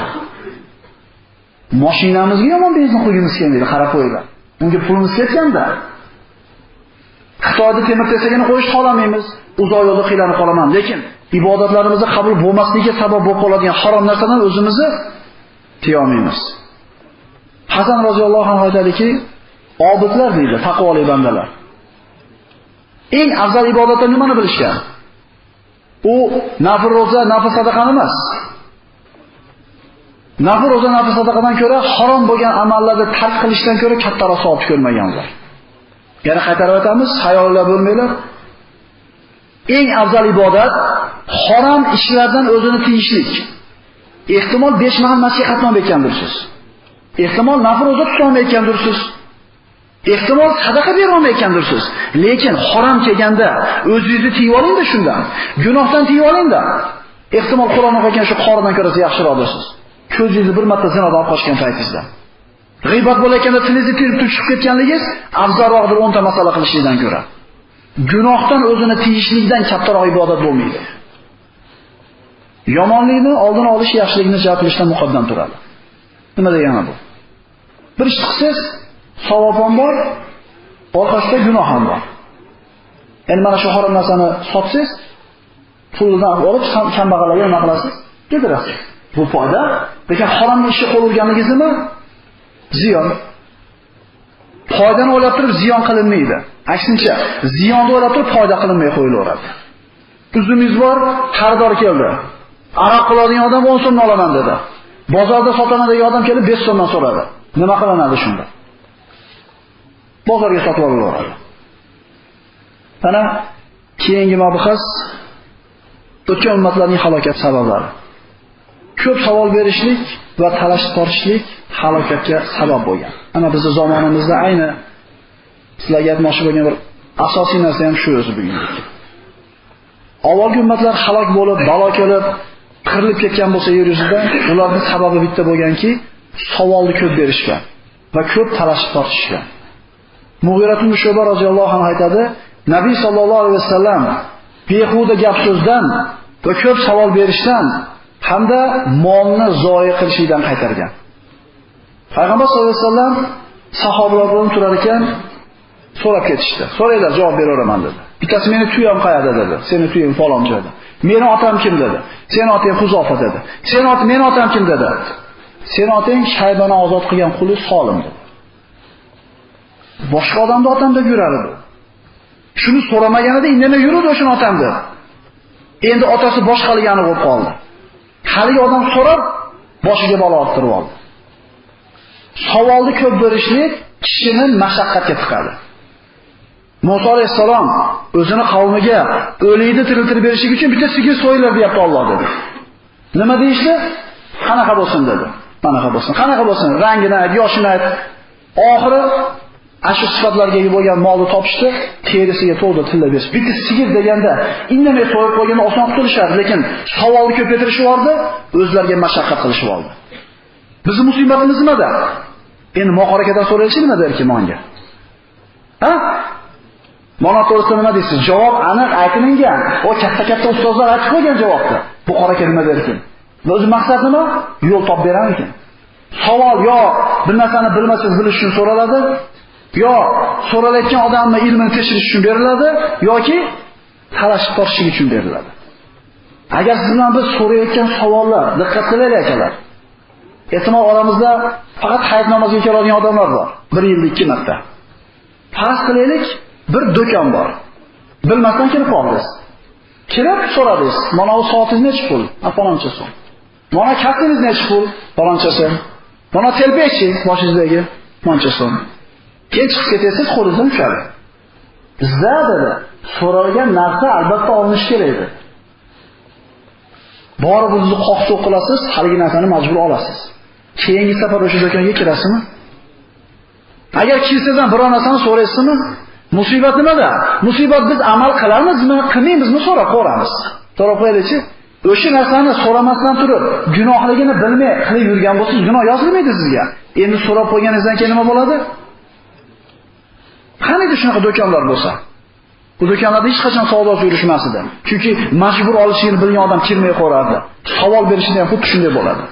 Mashinamizga yomon benzin qo'ygimiz kelmaydi, qarab qo'yinglar. Unga pulimiz ketganda. Xitoyda temir tesagini qo'yishni xohlamaymiz, uzoq yo'lda qiylanib qolaman, lekin ibodatlarimizni qabul bo'lmasligiga sabab bo'lib qoladigan harom narsadan o'zimizni tiya olmaymiz. Hasan roziyallohu anhu aytadiki, obidlar deydi, taqvoli bandalar. Eng afzal ibodatlar nimani bilishgan? U nafl roza, nafl sadaqani emas. Nafl roza, nafl sadaqadan ko'ra harom bo'lgan amallarni tark qilishdan ko'ra kattaroq savob ko'rmaganlar. Yana qaytarib aytamiz, hayollar bo'lmaylar. Eng afzal ibodat harom ishlardan o'zini tiyishlik. Ehtimol 5 mahal masjid qatnamayotgandirsiz. Ehtimol nafl roza tutolmayotgandirsiz. Ehtimol sadaqa berolmayotgandirsiz. Lekin harom kelganda o'zingizni tiyib oling-da shundan. Gunohdan tiyib oling-da. Ehtimol Qur'on o'qigan shu qoridan ko'ra yaxshiroqsiz. Ko'zingizni bir marta zinodan olib qochgan paytingizda. G'iybat bo'layotganda tilingizni tirib tushib ketganligingiz afzalroqdir 10 ta masala qilishingizdan ko'ra. Gunohdan o'zini tiyishlikdan kattaroq ibodat bo'lmaydi. Yomonlikni oldini olish yaxshilikni jalb qilishdan muqaddam turadi. Nima degani bu? Bir ish qilsangiz savob ham bor, orqasida gunoh ham bor. Endi mana shu harom narsani sotsangiz, pulidan olib kambag'allarga nima qilasiz? Yedirasiz. Bu foyda, lekin harom ishga qo'l urganingiz nima? Ziyon. Foydani o'ylab turib ziyon qilinmaydi. Aksincha, ziyonni o'ylab turib foyda qilinmay qo'yilaveradi. Uzumingiz bor, xaridor keldi. Aroq qiladigan odam 10 so'mni olaman dedi. Bozorda sotaman degan odam kelib 5 so'mdan so'radi. Nima qilinadi shunda? Bozorga sotib olaveradi. Mana keyingi mabhas o'tgan ummatlarning halokat sabablari. Ko'p savol berishlik va talash tortishlik halokatga sabab bo'lgan. Ana bizning zamonimizda ayni sizlarga aytmoqchi bo'lgan bir asosiy narsa ham shu o'zi bugungi. Avvalgi ummatlar halok bo'lib, balo kelib, qirilib ketgan bo'lsa yer yuzida, ularning sababi bitta bo'lganki, savolni ko'p berishgan va ko'p talash tortishgan. Mug'irat ibn Shu'ba roziyallohu anhu aytadi, Nabiy sallallohu alayhi vasallam behuda gap so'zdan va ko'p savol berishdan hamda molni zoya qilishdan qaytargan. Payg'ambar sollallohu alayhi vasallam sahobalar bilan turar ekan, so'rab ketishdi. So'raylar, javob beraveraman dedi. Bittasi meni tuyam qayerda dedi. Seni tuying falon joyda. Meni otam kim dedi. Seni otang Huzofa dedi. Meni otam kim dedi. Seni otang Shaybani ozod qilgan quli Solim dedi. Boshqa odamni otam deb yurardi. Shuni so'ramaganida indamay yurdi o'sha otam deb. Endi otasi boshqaligini bo'lib qoldi. Haligi odam so'rab, boshiga balo orttirib oldi. Savolni ko'p berishlik kishini mashaqqatga tiqadi. Musa alayhisalom o'zini qavmiga o'likni tiriltirib berishlik uchun bitta sigir so'ylar deyapti Alloh dedi. Nima deyishdi? Qanaqa bo'lsin dedi. Qanaqa bo'lsin? Qanaqa bo'lsin? Rangini ayt, yoshini ayt. Oxiri ashu sifatlarga ega bo'lgan molni topishdi, terisiga to'ldi tilla berib. Bitta sigir deganda indamay so'yib qo'yganda oson qutulishar, lekin savolni ko'paytirishib oldi, o'zlariga mashaqqat qilishib oldi. Bizning musibatimiz nimada? Endi moqorakadan so'raychi nima derkin menga? Ha? Mana to'g'risida nima deysiz? Javob aniq aytilingan. O katta-katta ustozlar aytib qo'ygan javobni. Bu qoraka nima derkin? O'zi maqsad nima? Yo'l topib beramikin. Savol yo bir narsani bilmasangiz bilish uchun so'raladi, yo so'ralayotgan odamning ilmini tekshirish uchun beriladi, yoki talashib tortishlik uchun beriladi. Agar siz bilan biz so'rayotgan savollar, diqqat qilaylik akalar. Ehtimol oramizda faqat hayit namoziga keladigan odamlar bor. 1 yilda 2 marta. Farz qilaylik, bir do'kon bor. Bilmasdan kirib qoldingiz. Kirib so'radingiz. Mana bu soatingiz necha pul? Faloncha so'm. Mana kartingiz necha pul? Faloncha so'm. Mana telpakchi boshingizdagi faloncha so'm. Keyin chiqib ketasiz, qo'lingizdan tushadi. Bizda dedi, so'ralgan narsa albatta olinish kerak edi. Borib o'zingizni qoqib o'qilasiz, haligi narsani majbur olasiz. Keyingi safar o'sha do'konga kirasizmi? Agar kirsangiz ham biror narsani so'raysizmi? Musibat nimada? Musibat biz amal qilamizmi, qilmaymizmi so'rab ko'ramiz. So'rab qo'yaylikchi. O'sha narsani so'ramasdan turib, gunohligini bilmay qilib yurgan bo'lsangiz, gunoh yozilmaydi sizga. Endi so'rab qo'yganingizdan keyin nima bo'ladi? Qanday shunaqa do'konlar bo'lsa? Bu do'konlarda hech qachon savdo yurishmas edi. Chunki majbur olishini bilgan odam kirmay qo'rardi. Savol berishida ham xuddi shunday bo'ladi.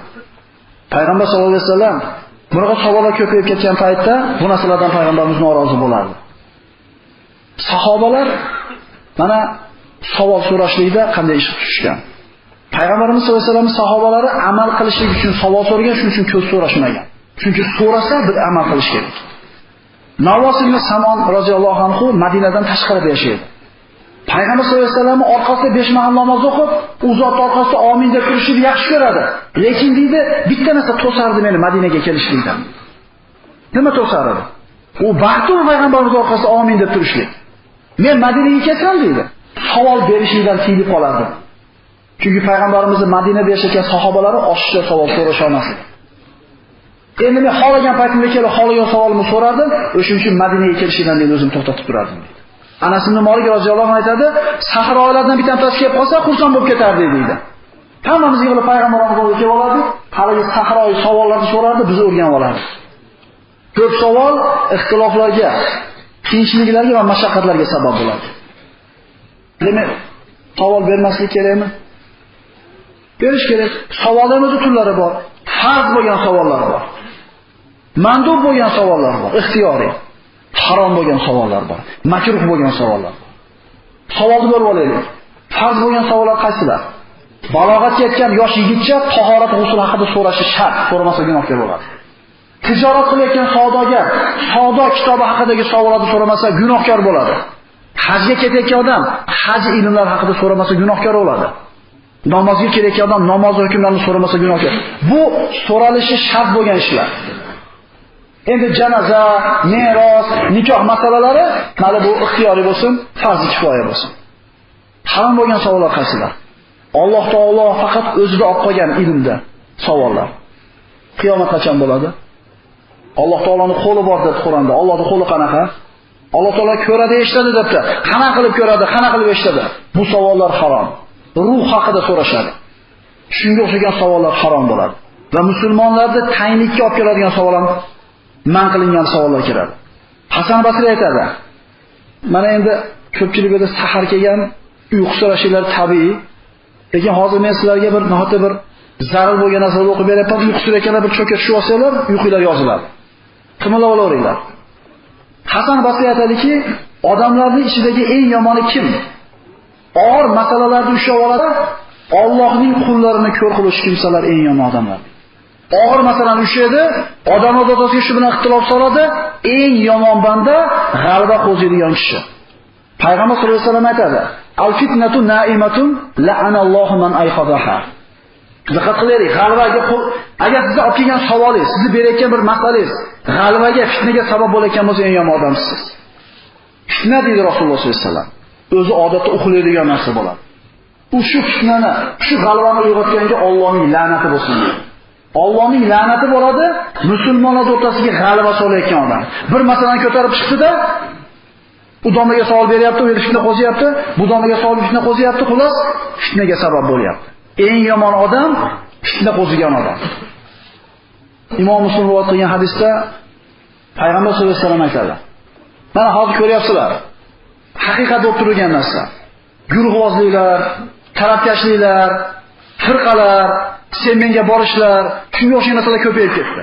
Payg'ambar sollallohu alayhi vasallam bunaqa savollar ko'payib ketgan paytda bu narsalardan payg'ambarimiz norozi bo'lardi. Sahobalar mana savol so'rashlikda qanday ish tutishgan. Payg'ambarimiz sollallohu alayhi vasallam sahobalari amal qilishlik uchun savol so'ragan, shuning uchun ko'p so'rashmagan. Chunki so'rasa bir amal qilish kerak. Navvos ibn Samon roziyallohu anhu Madinadan tashqarida yashaydi. Payg'ambar sollallohu alayhi vasallam orqasida 5 mahal namoz o'qib, u zot orqasida amin deb turishni yaxshi ko'radi. Lekin deydi, bitta narsa to'sardi meni Madinaga kelishlikdan. Nima to'sardi? U baxtu payg'ambarimiz orqasida amin deb turishlik. Men Madinaga kelsam deydi, savol berishlikdan tiyilib qolardim. Chunki payg'ambarimizning Madinada yashagan sahobalari oshishda savol so'rasha olmasdi. Endi men xohlagan paytimda kelib, xohlagan savolimni so'radim, o'shuning uchun Madinaga kelishdan men o'zim to'xtatib turardim deydi. Anas ibn Malik roziyallohu anhu aytadi, sahrolardan bittasi kelib qolsa, xursand bo'lib ketardi deydi. Hammamiz yig'ilib payg'ambarimiz oldiga kelib olardik, haligi sahroyi savollarni so'rardi, biz o'rganib olardik. Ko'p savol ixtiloflarga, qiyinchiliklarga va mashaqqatlarga sabab bo'ladi. Demak, savol bermaslik kerakmi? Berish kerak. Savolning o'zi turlari bor. Farz bo'lgan savollar bor. Mandub bo'lgan savollar bor, ixtiyoriy. Harom bo'lgan savollar bor, makruh bo'lgan savollar bor. Savolni bo'lib olaylik. Farz bo'lgan savollar qaysilar? Balog'atga yetgan yosh yigitcha tahorat g'usl haqida so'rashi shart, so'ramasa gunohkor bo'ladi. Tijorat qilayotgan savdogar savdo kitobi haqidagi savollarni so'ramasa gunohkor bo'ladi. Hajga ketayotgan odam haj ilmlari haqida so'ramasa gunohkor bo'ladi. Namozga kerakli odam namoz hukmlarini so'ramasa gunohkor. Bu so'ralishi shart bo'lgan ishlar. Endi janoza, meros, nikoh masalalari mana bu ixtiyoriy bo'lsin, farz kifoya bo'lsin. Harom bo'lgan savollar qaysilar? Alloh taolo faqat o'zida olib qolgan ilmda savollar. Qiyomat qachon bo'ladi? Alloh taoloning qo'li bor deb Qur'onda. Allohning qo'li qanaqa? Alloh taolo ko'radi, eshitadi debdi. Qanaqa qilib ko'radi, qanaqa qilib eshitadi? Bu savollar harom. Ruh haqida so'rashadi. Shunga o'xshagan savollar harom bo'ladi. Va musulmonlarni tayinlikka olib keladigan savollar man qilingan savollar kiradi. Hasan Basri aytadi. Mana endi ko'pchiligida sahar kelgan uyqu so'rashinglar tabiiy. Lekin hozir men sizlarga bir nohata bir zarur bo'lgan narsalarni o'qib beryapman. Uyqu so'rayotganda bir cho'kka tushib olsanglar, uyqular yoziladi. Qimillab olaveringlar. Hasan Basri aytadiki, odamlarning ichidagi eng yomoni kim? Og'ir masalalarni ushlab oladi, Allohning qullarini ko'r qiluvchi kimsalar eng yomon odamlar. Og'ir masalani ushlaydi, odam odatiga shu bilan ixtilof soladi, eng yomon banda g'alaba qo'ziydigan kishi. Payg'ambar sollallohu alayhi vasallam aytadi: "Al-fitnatu na'imatun la'anallohu man ayqadaha." Diqqat qilaylik, g'alvaga agar siz olib kelgan savolingiz, sizni berayotgan bir masalangiz g'alvaga, fitnaga sabab bo'layotgan bo'lsa, eng yomon odamsiz. Fitna deydi Rasululloh sollallohu alayhi vasallam. O'zi odatda uxlaydigan narsa bo'ladi. U shu fitnani, shu g'alvani uyg'otganga Allohning la'nati bo'lsin. Allohning la'nati bo'ladi musulmonlar o'rtasiga g'alaba solayotgan odam. Bir masalani ko'tarib chiqdi-da, u domlaga savol beryapti, u fitna qo'ziyapti, bu domlaga savol fitna qo'ziyapti, xolos fitnaga sabab bo'lyapti. Eng yomon odam fitna qo'zigan odam. Imom Muslim rivoyat qilgan hadisda Payg'ambar sollallohu alayhi vasallam aytadi: "Mana hozir ko'ryapsizlar, haqiqat bo'lib turgan narsa. Guruhvozliklar, tarafkashliklar, firqalar, sen menga borishlar, shunga o'xshagan narsalar ko'payib ketdi.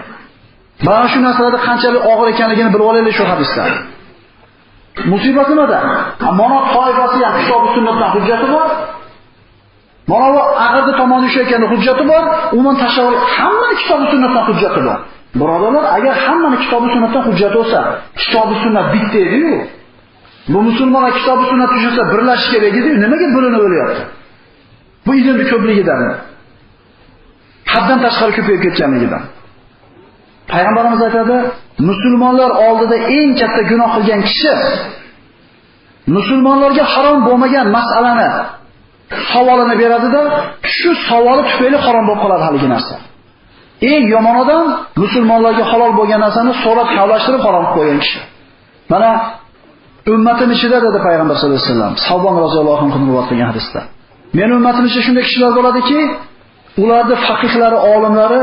Mana shu narsalarda qanchalik og'ir ekanligini bilib olaylik shu hadisdan. Musibat nimada? Mana toifasi ham kitob sunnatdan hujjati bor. Mana bu aqida tomoni ushlayotganda hujjati bor, umuman tasavvur hamma kitob sunnatdan hujjati bor. Birodarlar, agar hamma kitob sunnatdan hujjat bo'lsa, kitob sunnat bitta edi-ku. Bu musulmonlar kitob sunnat tushunsa birlashish kerak edi, nimaga bo'linib o'lyapti? Bu ilmning ko'pligidan. Haddan tashqari ko'payib ketganligidan. Payg'ambarimiz aytadi, musulmonlar oldida eng katta gunoh qilgan kishi musulmonlarga harom bo'lmagan masalani savolini beradi-da, shu savoli tufayli harom bo'lib qoladi haligi narsa. Eng yomon odam musulmonlarga halol bo'lgan narsani so'rab kavlashtirib harom qilib qo'ygan kishi. Mana ummatim ichida dedi Payg'ambar sollallohu alayhi vasallam, Savbon roziyallohu anhu rivoyat qilgan hadisda. Men ummatim ichida shunday kishilar bo'ladiki, ularning faqihlari, olimlari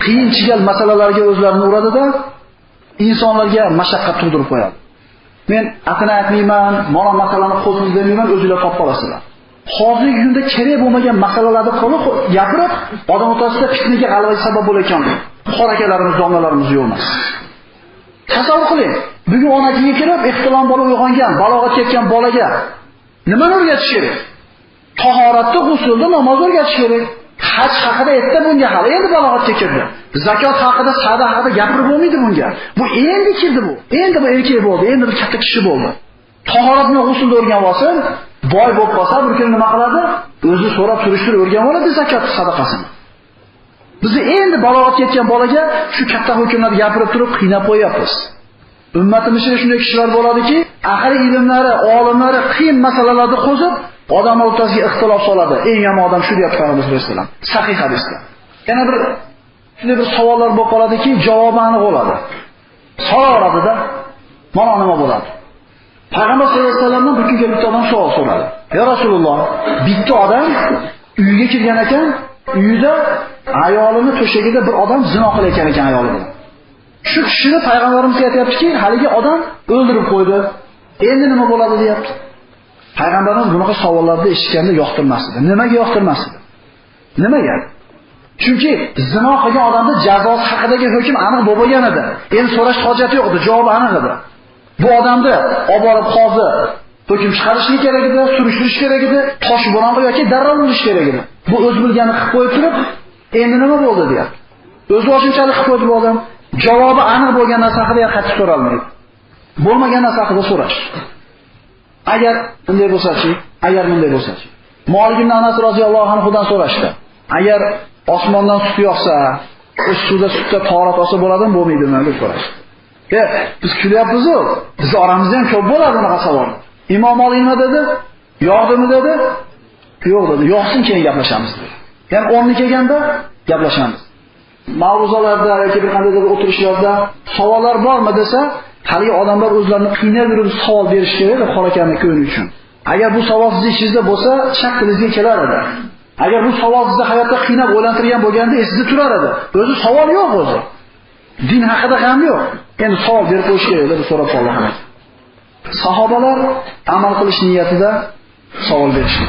qiyin chigal masalalarga o'zlarini uradida insonlarga mashaqqat tug'dirib qo'yadi. Men atini aytmayman, mana masalani qo'zg'ab demayman, o'zingizlar topib olasizlar. Hozirgi kunda kerak bo'lmagan masalalarni qo'lib gapirib, odam o'rtasida fitnaga g'alaba sabab bo'layotgan qor akalarimiz, domlalarimiz yo'q emas. Tasavvur qiling, bugun onachiga kirib, ehtilom bola uyg'ongan, balog'atga yetgan bolaga nimani o'rgatish kerak? Tahoratda, g'usulda namoz o'rgatish kerak. Haj haqida aytdi bunga hali endi balog'atga kirdi. Zakot haqida, sada haqida gapirib bo'lmaydi bunga. Bu endi kirdi bu. Endi bu erkak bo'ldi, endi bir katta kishi bo'ldi. Tahorat bilan g'usulda o'rganib olsin, boy bo'lib qolsa, bir kun nima qiladi? O'zi so'rab surishtirib o'rganib oladi zakot sadaqasini. Biz endi balog'atga yetgan bolaga shu katta hukmlarni gapirib turib qiynab qo'yapmiz. Ummatimizda shunday kishilar bo'ladiki, ahli ilmlari, olimlari qiyin masalalarni qo'zib, odamlar o'rtasiga ixtilof soladi. Eng yomon odam shu deyapti Payg'ambar sollallohu alayhi vasallam. Sahih hadisda. Yana shunday bir savollar bo'lib qoladiki, javobi aniq bo'ladi. So'radida, mana nima bo'ladi? Payg'ambar sollallohu alayhi vasallamdan bir kunga bitta odam savol so'radi. Ya Rasululloh, bitta odam uyga kirgan ekan, uyida ayolini to'shagida bir odam zino qilayotgan ekan ayoli bilan. Shu kishini payg'ambarimiz aytayaptiki, haligi odam o'ldirib qo'ydi. Endi nima bo'ladi deyapti. Payg'ambarimiz bunaqa savollarni eshitganda yoqtirmasdi. Nimaga yoqtirmasdi? Nimaga? Chunki zino qilgan odamning jazosi haqidagi hukm aniq bo'lgan edi. Endi so'rash hojati yo'q edi, javob aniq edi. Bu odamni olib borib qozi hukm chiqarishi kerak edi, surishtirish kerak edi, tosh bo'ronga yoki darrov urish kerak edi. Bu o'z bilgani qilib qo'yib turib, endi nima bo'ldi deyapti. O'zi ochunchalik qilib qo'ydi bu odam. Javobi aniq bo'lgan narsa haqida qattiq so'ralmaydi. Bo'lmagan narsa haqida so'rash. Agar bunday bo'lsa-chi, agar bunday bo'lsa-chi. Malik ibn Anas roziyallohu anhudan so'rashdi. Agar osmondan sut yog'sa, o'sha sutda tahorat olsa bo'ladimi, bo'lmaydimi deb so'rashdi. Biz kulyapmiz-ku. Biz oramizda ham ko'p bo'ladi bunaqa savol. Imom Malik nima dedi? Yog'dimi dedi? Yo'q dedi. Yo'qsin keyin gaplashamiz dedi. Ya'ni o'rni kelganda gaplashamiz. Ma'ruzalarda yoki bir qandaydir o'tirishlarda savollar bormi desa, hali odamlar o'zlarini qiynab yurib savol berish kerak edi qolakanini ko'rish uchun. Agar bu savol sizning ichingizda bo'lsa, shak qilingizga kelar edi. Agar bu savol sizni hayotda qiynab o'ylantirgan bo'lganda esingizda turar edi. O'zi savol yo'q o'zi. Din haqida ham yo'q. Endi savol berib qo'yish kerak edi, so'rab qoldi. Sahobalar amal qilish niyatida savol berishdi.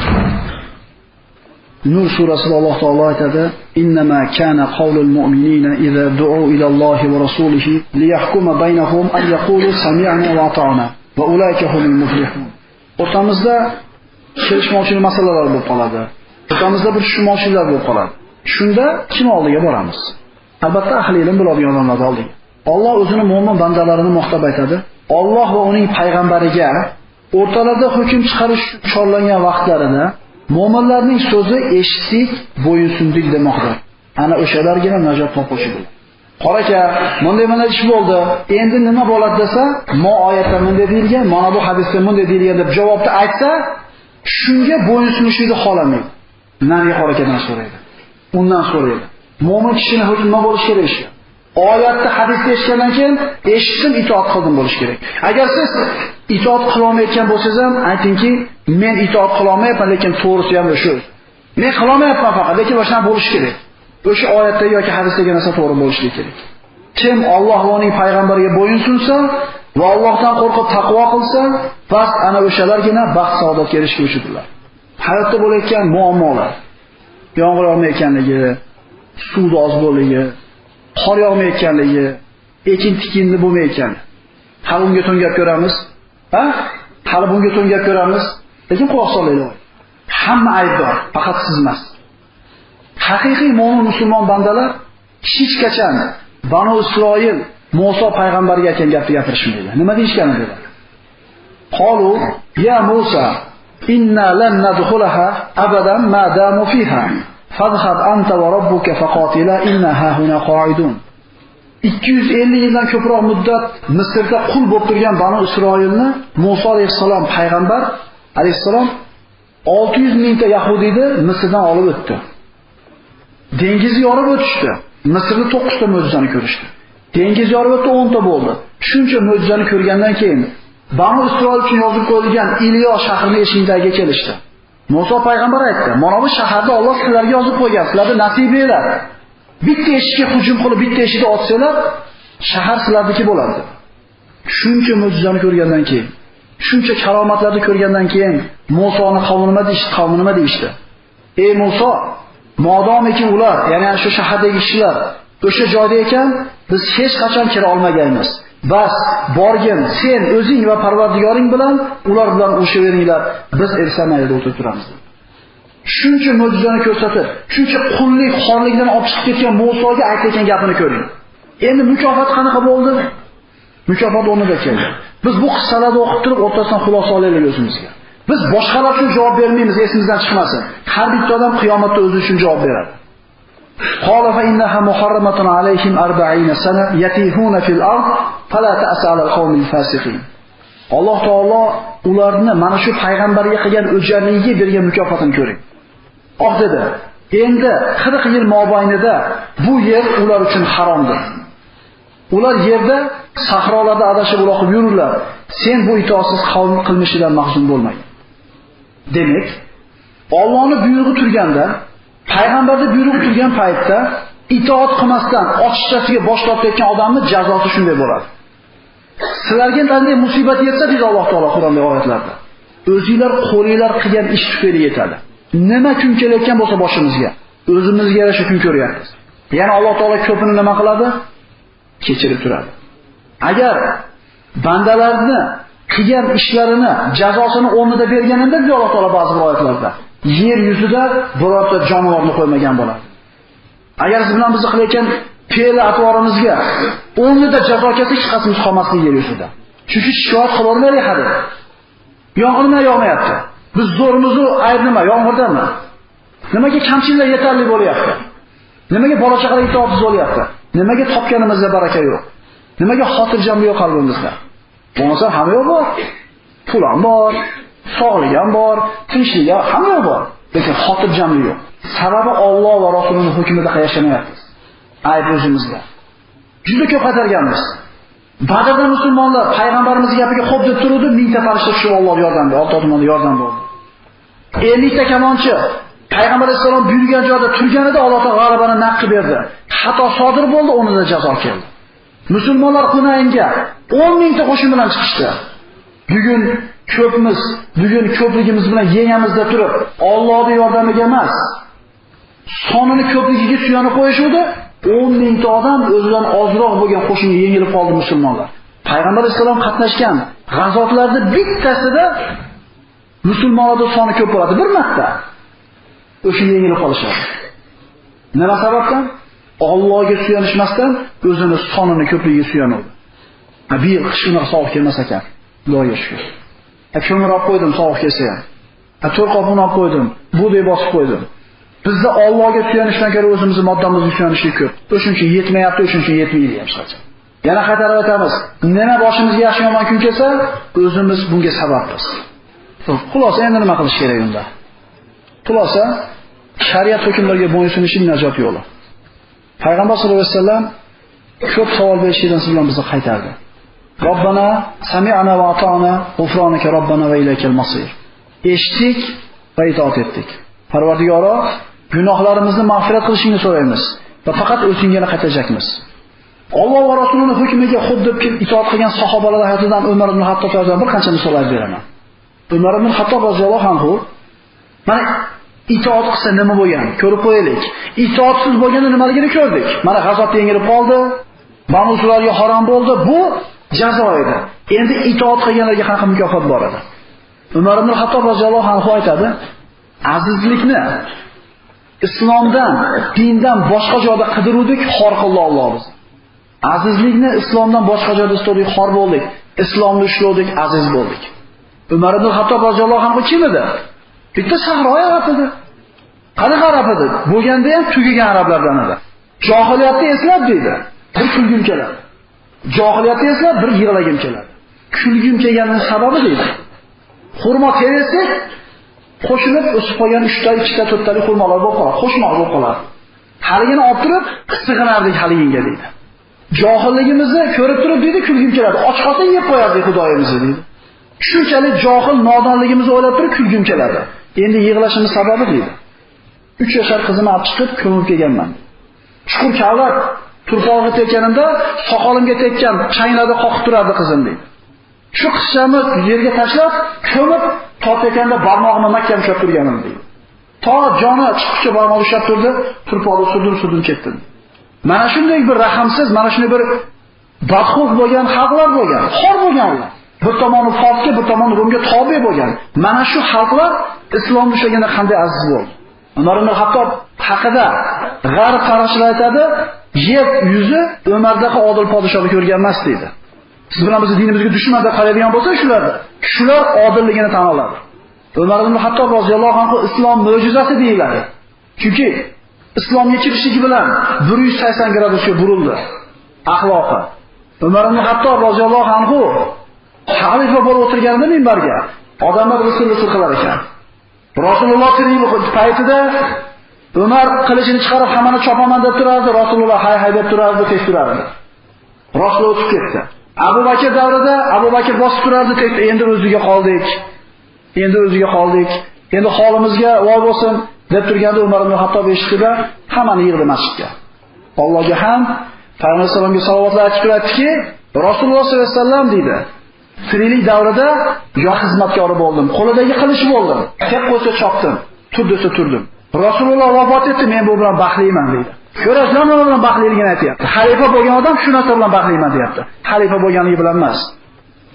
Nur surasida Alloh taolo aytadi: "Innama kana qawlul mu'minina idza du'u ila Allohi va rasulihi liyahkuma baynahum an yaqulu sami'na wa ata'na va ulaika humul muflihun." O'rtamizda kelishmovchilik masalalar bo'lib qoladi. O'rtamizda bir tushunmovchiliklar bo'lib qoladi. Shunda kim oldiga boramiz? Albatta ahli ilm biladigan odamlar oldiga. Alloh o'zining mo'min bandalarini maqtab aytadi. Alloh va uning payg'ambariga o'rtalarda hukm chiqarish chorlangan vaqtlarida mo'minlarning so'zi eshitdik, bo'yinsundik demoqda. Ana o'shalargina najot topuvchi bo'ladi. Qora aka, bunday ish bo'ldi. Endi nima bo'ladi desa, mo oyatda bunday deyilgan, mana bu hadisda bunday deyilgan deb javobni aytsa, shunga bo'yinsunishni xohlamaydi. Nariga qora akadan so'raydi. Undan so'raydi. Mo'min kishining hukmi nima bo'lishi kerak ish? Oyatda hadisda eshitgandan keyin eshitdim, itoat qildim bo'lish kerak. Agar siz itoat qilolmayotgan bo'lsangiz ham aytingki, men itoat qilolmayapman, lekin to'g'risi ham shu. Men qilolmayapman faqat, lekin boshqa bo'lish kerak. O'sha oyatdagi yoki hadisdagi narsa to'g'ri bo'lishi kerak. Kim Alloh va uning payg'ambariga bo'yin sunsa va Allohdan qo'rqib taqvo qilsa, bas ana o'shalargina baxt saodatga erishuvchidirlar. Hayotda bo'layotgan muammolar, yomg'ir yog'mayotganligi, suv oz bo'lishligi, qor yog'mayotganligi, ekin-tikinni bo'lmayotgani. Hali unga to'ngab ko'ramiz. Hali bunga to'ngab ko'ramiz. Lekin quloq solaylik. Hamma aybdor, faqat siz emas. Haqiqiy mo'min musulmon bandalar hech qachon Banu Isroil Musa payg'ambarga aytgan gapni gapirishmaydi. Nima deyishgan edi? Qalu ya Musa inna lan nadkhulaha abadan ma damu fiha. Fadhhab anta va robbuka faqatila inna ha huna qa'idun. 250 yildan ko'proq muddat Misrda qul bo'lib turgan Banu Isroilni Musa alayhisalom payg'ambar alayhisalom 600 mingta yahudiyni Misrdan olib o'tdi. Dengizni yorib o'tishdi. Misrda 9 ta mo'jizani ko'rishdi. Dengiz yorib o'tdi, 10 ta bo'ldi. Shuncha mo'jizani ko'rgandan keyin Banu Isroil uchun yozib qo'yilgan Iliyo shahrining eshigiga kelishdi. Musa payg'ambar aytdi, mana bu shaharda Alloh sizlarga yozib qo'ygan, sizlarga nasibinglar. Bitta eshikka hujum qilib, bitta eshikni ochsanglar, shahar sizlarniki bo'ladi. Shuncha mo'jizani ko'rgandan keyin, shuncha karomatlarni ko'rgandan keyin Musoni qavmi nima deyishdi? Ey Musa, modomiki ular, ya'ni shu shahardagi kishilar o'sha joyda ekan, biz hech qachon kira olmaganmiz. Bas, borgin, sen o'zing va Parvardigoring bilan ular bilan o'shaveringlar, biz ersamayda o'tirib turamiz. Shuncha mo'jizani ko'rsatib, shuncha qullik, xorlikdan olib chiqib ketgan Musoga aytgan gapini ko'ring. Endi mukofot qanaqa bo'ldi? Mukofot o'rnida keldi. Biz bu qissalarni o'qib turib, o'rtasidan xulosa olaylik o'zimizga. Biz boshqalar uchun javob bermaymiz, esimizdan chiqmasin. Har bitta odam qiyomatda o'zi uchun javob beradi. Qala fa innaha muharramatun alayhim 40 sana yatihuna fil ard fala ta'sa 'ala al-qawmil fasiqin. Alloh taolo ularni mana shu payg'ambarga qilgan o'jarligiga bergan mukofotini ko'ring. Dedi, endi 40 yil mobaynida bu yer ular uchun haromdir. Ular yerda sahrolarda adashib uloqib yururlar. Sen bu itoatsiz qavm qilmishidan mahzun bo'lmang. Demak, Allohning buyrug'i turganda, payg'ambarning buyrug'i turgan paytda itoat qilmasdan ochiqchasiga bosh tortayotgan odamning jazosi shunday bo'ladi. Sizlarga qanday musibat yetsa deydi Alloh taolo Qur'onda oyatlarda. O'zingizlar qo'lingizlar qilgan ish tufayli yetadi. Nima kun kelayotgan bo'lsa boshimizga, o'zimizga yarasha kun ko'ryapmiz. Ya'ni Alloh taolo ko'pini nima qiladi? Kechirib turadi. Agar bandalarni qilgan ishlarini jazosini o'rnida berganida deydi Alloh taolo ba'zi oyatlarda, yer yuzida birorta jonivorni qo'ymagan bo'ladi. Agar siz bilan bizni qilayotgan fe'l atvorimizga o'rnida jazo kelsa hech qasimiz qolmasligi yer yuzida. Chunki shikoyat qilavermaylik hali. Yomg'ir nima yog'mayapti? Biz zo'rimiz ayb nima? Yomg'irdanmi? Nimaga kamchiliklar yetarli bo'lyapti? Nimaga bola chaqalar itoatsiz bo'lyapti? Nimaga topganimizda baraka yo'q? Nimaga xotirjamlik yo'q qalbimizda? Bo'lmasa hamma yo'q bor. Pul ham bor, sog'lik ham bor, tinchlik ham hamma yo'q bor. Lekin xotirjamlik yo'q. Sababi Alloh va Rasulining hukmida yashamayapmiz. Ayb o'zimizda. Juda ko'p qaytarganmiz. Badrda musulmonlar payg'ambarimizning gapiga xo'p deb turdi, mingta farishta tushib Alloh yordam berdi, Alloh tomonidan yordam berdi. 50 ta kamonchi Payg'ambar alayhisalom buyurgan joyda turganida Alloh taolo g'alabani naq qilib berdi. Xato sodir bo'ldi, o'rnida jazo keldi. Musulmonlar Hunaynga 10 mingta qo'shin bilan chiqishdi. Bugun ko'pmiz, bugun ko'pligimiz bilan yengamizda turib, Allohning yordamiga emas, sonini ko'pligiga suyanib qo'yishdi. 10 mingta odam o'zidan ozroq bo'lgan qo'shinga yengilib qoldi musulmonlar. Payg'ambar alayhisalom qatnashgan g'azotlarda bittasida musulmonlarning soni ko'p bo'ladi, bir marta. O'sha yengilib qolishadi. Nima sababdan? Allohga suyanishmasdan o'zini sonini ko'pligiga suyanadi. Bir yil qishni sovuq kelmas ekan. Xudoga shukr. Ko'mir olib qo'ydim, sovuq kelsa ham. To'rt qopni olib qo'ydim, buday bosib qo'ydim. Bizda Allohga suyanishdan ko'ra o'zimizni moddamizga suyanishlik ko'p. O'shuning uchun yetmayapti, o'shuning uchun yetmaydi hechqachon. Yana qaytarib aytamiz. Nima boshimizga yaxshi yomon kun kelsa, o'zimiz bunga sababmiz. Xulosa endi nima qilish kerak unda? Xulosa shariat hukmlariga bo'ysunishning najot yo'li. Payg'ambar sollallohu alayhi vasallam ko'p savol berishdan siz bilan bizni qaytardi. Robbana sami'ana va ata'na g'ufronika robbana va ilaykal masir. Eshitdik va itoat etdik. Parvardigoro, gunohlarimizni mag'firat qilishingni so'raymiz va faqat o'zingga qaytajakmiz. Alloh va Rasulining hukmiga xuddi itoat qilgan sahobalar hayotidan Umar ibn Hattob roziyallohu bir qancha misollar beraman. Umar ibn Hattob roziyallohu anhu mana itoat qilsa nima bo'lgan? Ko'rib qo'yaylik. Itoatsiz bo'lganda nimaligini ko'rdik. Mana g'azotda yengilib qoldi, Banu Usullarga harom bo'ldi. Bu jazo edi. Endi itoat qilganlarga qanaqa mukofot bor edi? Umar ibn Hattob roziyallohu anhu aytadi: azizlikni islomdan, dindan boshqa joyda qidiruvdik, xor qildi Alloh biz. Azizlikni islomdan boshqa joyda istadik, xor bo'ldik. Islomni ushlovdik, aziz bo'ldik. Umar ibn Hattob roziyallohu anhu kim edi? Bitta sahro arab edi. Qanaqa arab edi? Bo'lganda ham tugagan arablardan edi. Johiliyatni eslab deydi. Bir kulgim keladi. Johiliyatni eslab bir yig'lagim keladi. Kulgim kelganining sababi deydi. Xurmo terisi qo'shilib o'sib qolgan 3 ta, 2 ta, 4 ta xurmolar bo'lib qoladi. Qo'shmoq bo'lib qoladi. Haligini olib turib, sig'inardik haligingga deydi. Johilligimizni ko'rib turib deydi, kulgim keladi. Och qolsa yeb qo'yardik Xudoyimizni deydi. Shunchalik johil nodonligimizni o'ylab turib kulgim keladi. Endi yig'lashimiz sababi deydi. 3 yoshar qizimni olib chiqib ko'mib kelganman. Chuqur kavlab turpog'iga tekkanimda soqolimga tekkan chaynada qoqib turardi qizim deydi. Shu qizchani yerga tashlab, ko'mib topganda barmog'imni mahkam ushlab turganim deydi. To joni chiqishga barmog'i ushlab turdi, turpoqni surdim ketdi. Mana shunday bir rahmsiz, mana shunday bir badxulq bo'lgan xalqlar bo'lgan, xor bo'lganlar. Bir tomoni Forsga, bir tomoni Rumga tobe bo'lgan. Mana shu xalqlar islomni ushlaganda qanday aziz bo'ldi. Umar ibn Hattob haqida g'arb qarashlar aytadi, yer yuzi Umardaqa odil podshohni ko'rgan emas deydi. Siz bilan biz dinimizga dushman deb qaraydigan bo'lsa shular odilligini tan oladi. Umar ibn Hattob roziyallohu anhu islom mo'jizasi deyiladi. Chunki islomga kirishligi bilan 180 gradusga burildi axloqi. Umar ibn Hattob roziyallohu anhu xalifa bo'lib o'tirganida minbarga odamlar rasululloh qilar ekan. Rasululloh tirik paytida Umar qilichini chiqarib hammani chopaman deb turardi, Rasululloh hay deb turardi, tez turardi. Rasululloh o'tib ketdi. Abu Bakr davrida Abu Bakr bosib turardi, endi o'ziga qoldik. Endi holimizga voy bo'lsin deb turganda Umar ibn Hattob eshitdi-da, hammani yig'di masjidga. Allohga ham, Payg'ambar sollallohu alayhi vasallamga aytib turadiki, Rasululloh sollallohu alayhi vasallam deydi, tiriklik davrida yo xizmatkori bo'ldim, qo'lidagi qilich bo'ldim, tek qo'ysa chopdim, tur desa turdim. Rasululloh vafot etdi, men bu bilan baxtliman deydi. Ko'rasizlar, nima bilan baxtliligini aytayapti. Xalifa bo'lgan odam shu narsa bilan baxtliman deyapti. Xalifa bo'lganligi bilan emas.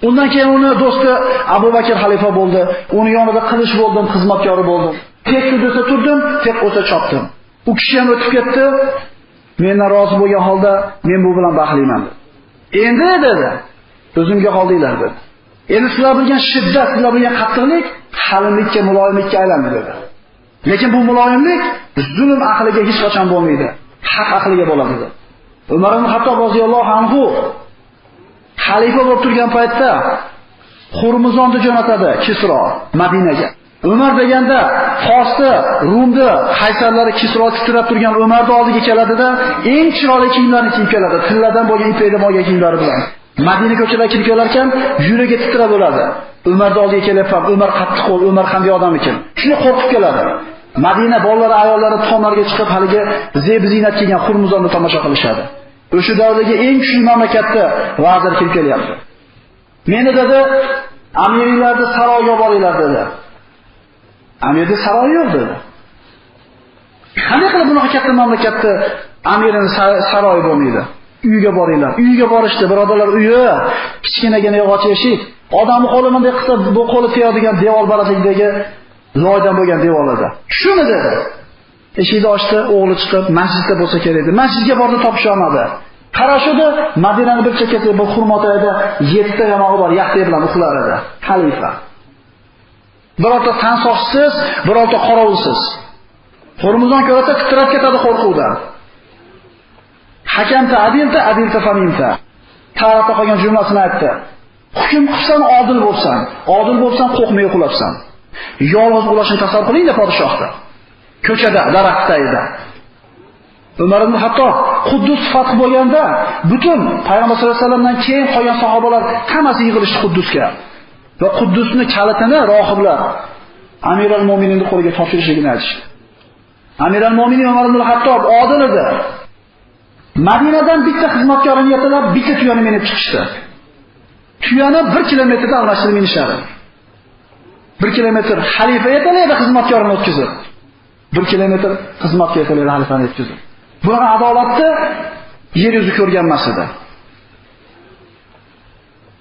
Undan keyin uni do'sti Abu Bakr xalifa bo'ldi. Uni yonida qilich bo'ldim, xizmatkori bo'ldim. Tek desa turdim, tek o'sa chopdim. U kishi ham o'tib ketdi. Mendan rozi bo'lgan holda men bu bilan baxtliman. Endi dedi, o'zimga qoldinglar dedi. Endi sizlar bilgan shiddat, sizlar bilgan qattiqlik halimlikka, muloyimlikka aylandi dedi. Lekin bu muloyimlik zulm aqliga hech qachon bo'lmaydi. Haq aqliga bo'ladi dedi. Umar ibn Hattob roziyallohu anhu xalifa bo'lib turgan paytda Xurmuzonni jo'natadi Kisro Madinaga. Umar deganda Forsda, Rumda qaysarlari Kisro titrab turgan Umarning oldiga keladida, eng chiroyli kiyimlarni kiyib keladi. Tilladan bo'lgan ipakdan bo'lgan kiyimlari bilan. Madina ko'chalarida kirib kelar ekan, yuragi titrab bo'ladi. Umarning oldiga kelyapman, Umar qattiq qo'l, Umar qanday odam ekan. Shuni qo'rqib keladi. Madina bolalari, ayollari tomlarga chiqib haliga zeb-ziynat kiygan Xurmuzonni tomosha qilishadi. O'sha davrdagi eng kuchli mamlakatda vazir kirib kelyapti. Meni dedi, amirlarni saroyga boringlar dedi. Amirda saroy yo'q dedi. Qanday qilib bunaqa katta mamlakatda amirning saroyi bo'lmaydi? Uyga boringlar. Uyga borishdi, birodarlar, uyi kichkinagina yog'och eshik. Odamni qo'li bunday qilsa, bu qo'li tegadigan devor balandligidagi loydan bo'lgan devorlarda. Shuni dedi. Eshikni ochdi, o'g'li chiqib masjidda bo'lsa kerak edi. Masjidga bordi, topisha olmadi. Qarashdi, Madinaning bir chekkasida bir xurmotoyda 7 ta yamog'i bor, yaxta bilan uxlar edi. Xalifa. Birorta tansoqsiz, birorta qorovulsiz. Xurmuzon ko'rsa titrab ketadi qo'rquvdan. Hakamta adilta famimta. Tarixda qolgan jumlasini aytdi. Hukm qilsan odil bo'lsan qo'rqmay uxlabsan. Yolg'iz uxlashni tasavvur qiling-da podshohda. Ko'chada, daraxtda edi. Umar ibn Hattob Quddus fath bo'lganda butun Payg'ambar sollallohu alayhi vasallamdan keyin qolgan sahobalar hammasi yig'ilishdi Quddusga. Va Quddusni kalitini rohiblar Amirul Mo'mininning qo'liga topshirishligini aytishdi. Amirul Mo'minin Umar ibn Hattob odil edi. Madinadan bitta xizmatkorini yetalab, bitta tuyani minib chiqishdi. Tuyani 1 kilometrda almashtirib minishadi. 1 kilometr xalifa yetalaydi xizmatkorini o'tkazib. 1 kilometr xizmatga yetalaydi xalifani o'tkazib. Bunaqa adolatni yer yuzi ko'rgan emas edi.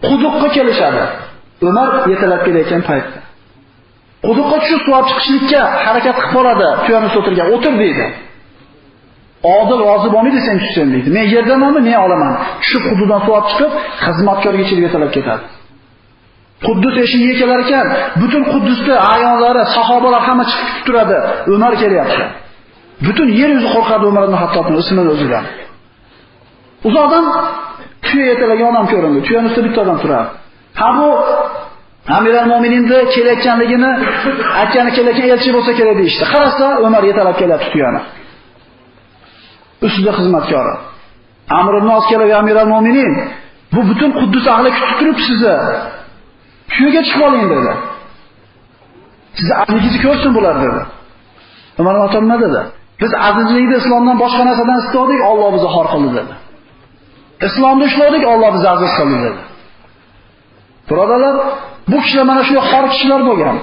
Quduqqa kelishadi. Umar yetalab kelayotgan paytda. Quduqqa tushib suv chiqishlikka harakat qilib boradi. Tuyani o'tirgan, o'tir deydi. Odil rozi bo'lmaydi sen tushsan deydi. Men yerdamanmi, men olaman. Shu quduqdan suv chiqib, xizmatkorga chilib yetalab ketadi. Quddus eshigiga kelar ekan, butun Quddusda ayonlari, sahobalar hamma chiqib kutib turadi. Umar kelyapti. Butun yer yuzi qo'rqadi Umar ibn Hattobning ismini o'zidan. Uzoqdan tuya yetalagan odam ko'rindi. Tuyaning ustida bitta odam turadi. Ha bu Amirul Mo'mininni kelayotganligini aytgani kelayotgan elchi bo'lsa kerak deydi. Qarasa Umar yetalab kelyapti tuyani. Ustida xizmatkori. Amr ibn Os kelib Amirul Mo'minin, bu butun Quddus ahli kutib turibdi sizni. Tuyaga chiqib oling dedi. Sizni azizligingizni ko'rsin bular dedi. Umar Xattob nima dedi? Biz azizlikni islomdan boshqa narsadan istadik, Alloh bizni xor qildi dedi. Islomni ushladik, Alloh bizni aziz qildi dedi. Birodarlar, bu kishilar mana shu xor kishilar bo'lgan.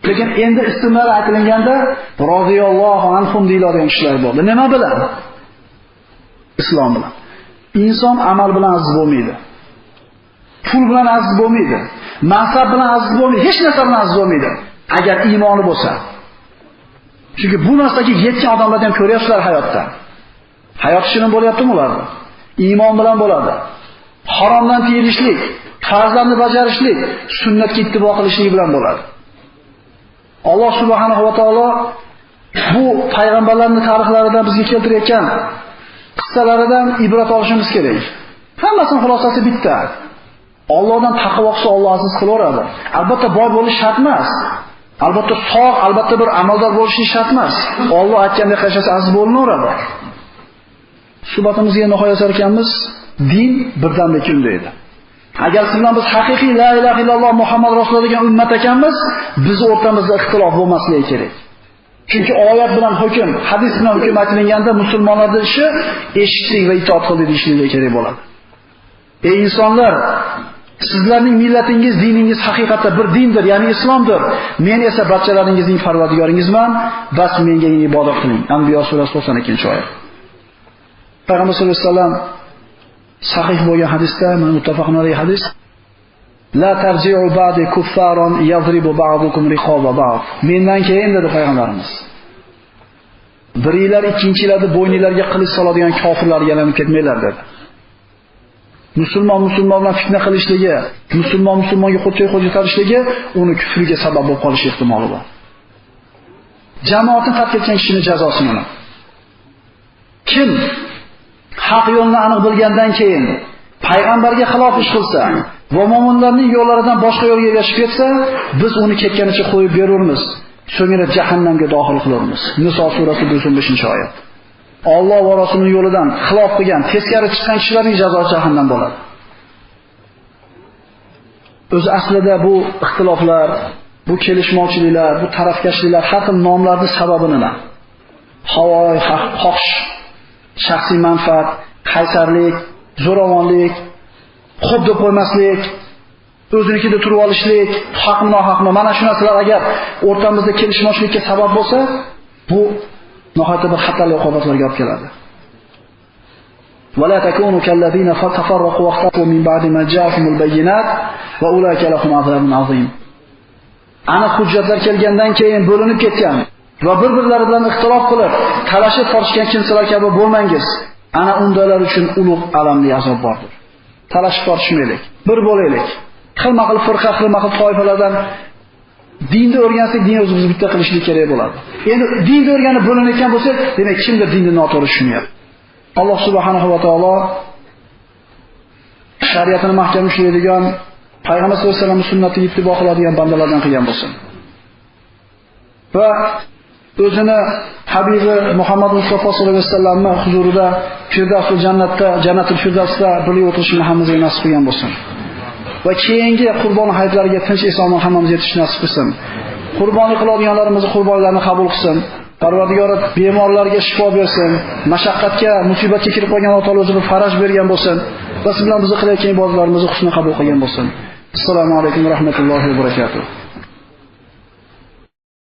Lekin endi ismlari aytilganda roziyallohu anhum deyiladigan kishilar bo'ldi. Nima bilan? Islom bilan. Inson amal bilan aziz bo'lmaydi. Pul bilan aziz bo'lmaydi. Mansab bilan aziz bo'lmaydi. Hech narsa bilan aziz bo'lmaydi. Agar iymoni bo'lsa. Chunki bu narsaga yetgan odamlardan ko'ryapsizlar hayotda. Hayot shirin bo'lyaptimi ularda? Iymon bilan bo'ladi. Haromdan tiyilishlik, farzlarni bajarishlik, sunnatga ittibo qilishlik bilan bo'ladi. Alloh subhanahu va taolo bu payg'ambarlarning tarixlaridan bizga keltirayotgan qissalaridan ibrat olishimiz kerak. Hammasining xulosasi bitta. Allohdan taqvo qilsa Alloh aziz qilaveradi. Albatta boy bo'lish shart emas. Albatta sog', albatta bir amaldor bo'lish shart emas. Alloh aytgandek qilsa aziz bo'linaveradi. Suhbatimizga nihoyat ekanmiz, din birdamlik undaydi. Agar siz bilan biz haqiqiy la ilaha illalloh Muhammad rasululloh degan ummat ekanmiz, biz o'rtamizda ixtilof bo'lmasligi kerak. Chunki oyat bilan hukm, hadis bilan hukm aytilganda musulmonlarning ishi eshitdik va itoat qildik deyishligi kerak bo'ladi. Ey insonlar, sizlarning millatingiz, diningiz haqiqatda bir dindir, ya'ni islomdir. Men esa barchalaringizning parvardigoringizman, bas menga ibodat qiling. Anbiyo surasi 92-oyat. Payg'ambar sollallohu alayhi vasallam sahih bo'lgan hadisda, muttafaqun alayhi hadis, la tarji'u ba'di kuffaron yadribu ba'dukum riqaba ba'd. Mendan keyin dedi payg'ambarimiz, biringlar ikkinchilarni bo'yninglarga qilich soladigan kofirlarga aylanib ketmanglar dedi. Musulmon bilan fitna qilishligi, musulmonga xo'jay tarishligi uni kufriga sabab bo'lib qolishi ehtimoli bor. Jamoatni tark etgan kishining jazosi mana. Kim haq yo'lni aniq bilgandan keyin payg'ambarga xilof ish qilsa va mo'minlarning yo'llaridan boshqa yo'lga ergashib ketsa, biz uni ketganicha qo'yib beramiz. So'ngra jahannamga dohil qilamiz. Niso surasi 95-oyat. Alloh va Rasulining yo'lidan xilof qilgan, teskari chiqqan kishilarning jazosi jahannam bo'ladi. O'z aslida bu ixtiloflar, bu kelishmovchiliklar, bu tarafkashliklar har xil nomlarning sababi nima? Havoy, xohish, shaxsiy manfaat, qaysarlik, zo'ravonlik, xo'p deb qo'ymaslik, o'zinikida turib olishlik, haqmi nohaqmi, mana shu narsalar agar o'rtamizda kelishmovchilikka sabab bo'lsa, bu nihoyatda bir xatarli oqibatlarga olib keladi. ولا تكونوا كالذين تفرقوا واختلفوا من بعد ما جاءهم البينات واولئك لهم عذاب عظيم. Ana hujjatlar kelgandan keyin bo'linib ketgan va bir-birlari bilan ixtilof qilib, talashib tortishgan kimsalar kabi bo'lmangiz. Ana undalar uchun ulug' alamli azob bordir. Talashib tortishmaylik, bir bo'laylik. Xilma-xil firqa, xilma-xil toifalardan dinni o'rgansak, din o'zimiz bitta qilishlik kerak bo'ladi. Endi dinni o'rganib bo'linayotgan bo'lsak, demak kimdir dinni noto'g'ri tushunyapti. Alloh subhanahu va taolo shariatini mahkam ushlaydigan, payg'ambar sollallohu alayhi vasallam sunnatiga ittibo qiladigan bandalardan qilgan bo'lsin. Va o'zini habibi Muhammad Mustafa sollallohu alayhi vasallamning huzurida Firdavsul jannatda, jannatul Firdavsda birga o'tirishni hammamizga nasib qilgan bo'lsin. Va keyingi qurbon hayitlariga tinch eson-omon hammamiz yetishni nasib qilsin. Qurbonlik qiladiganlarimizni qurbonlarini qabul qilsin. Parvardigori bemorlarga shifo bersin. Mashaqqatga, musibatga kirib qolgan Alloh taolo o'zi bir faraj bergan bo'lsin. Va siz bilan bizni qilayotgan ibodatlarimizni husni qabul qilgan bo'lsin. Assalomu alaykum va rahmatullohi va barakatuh.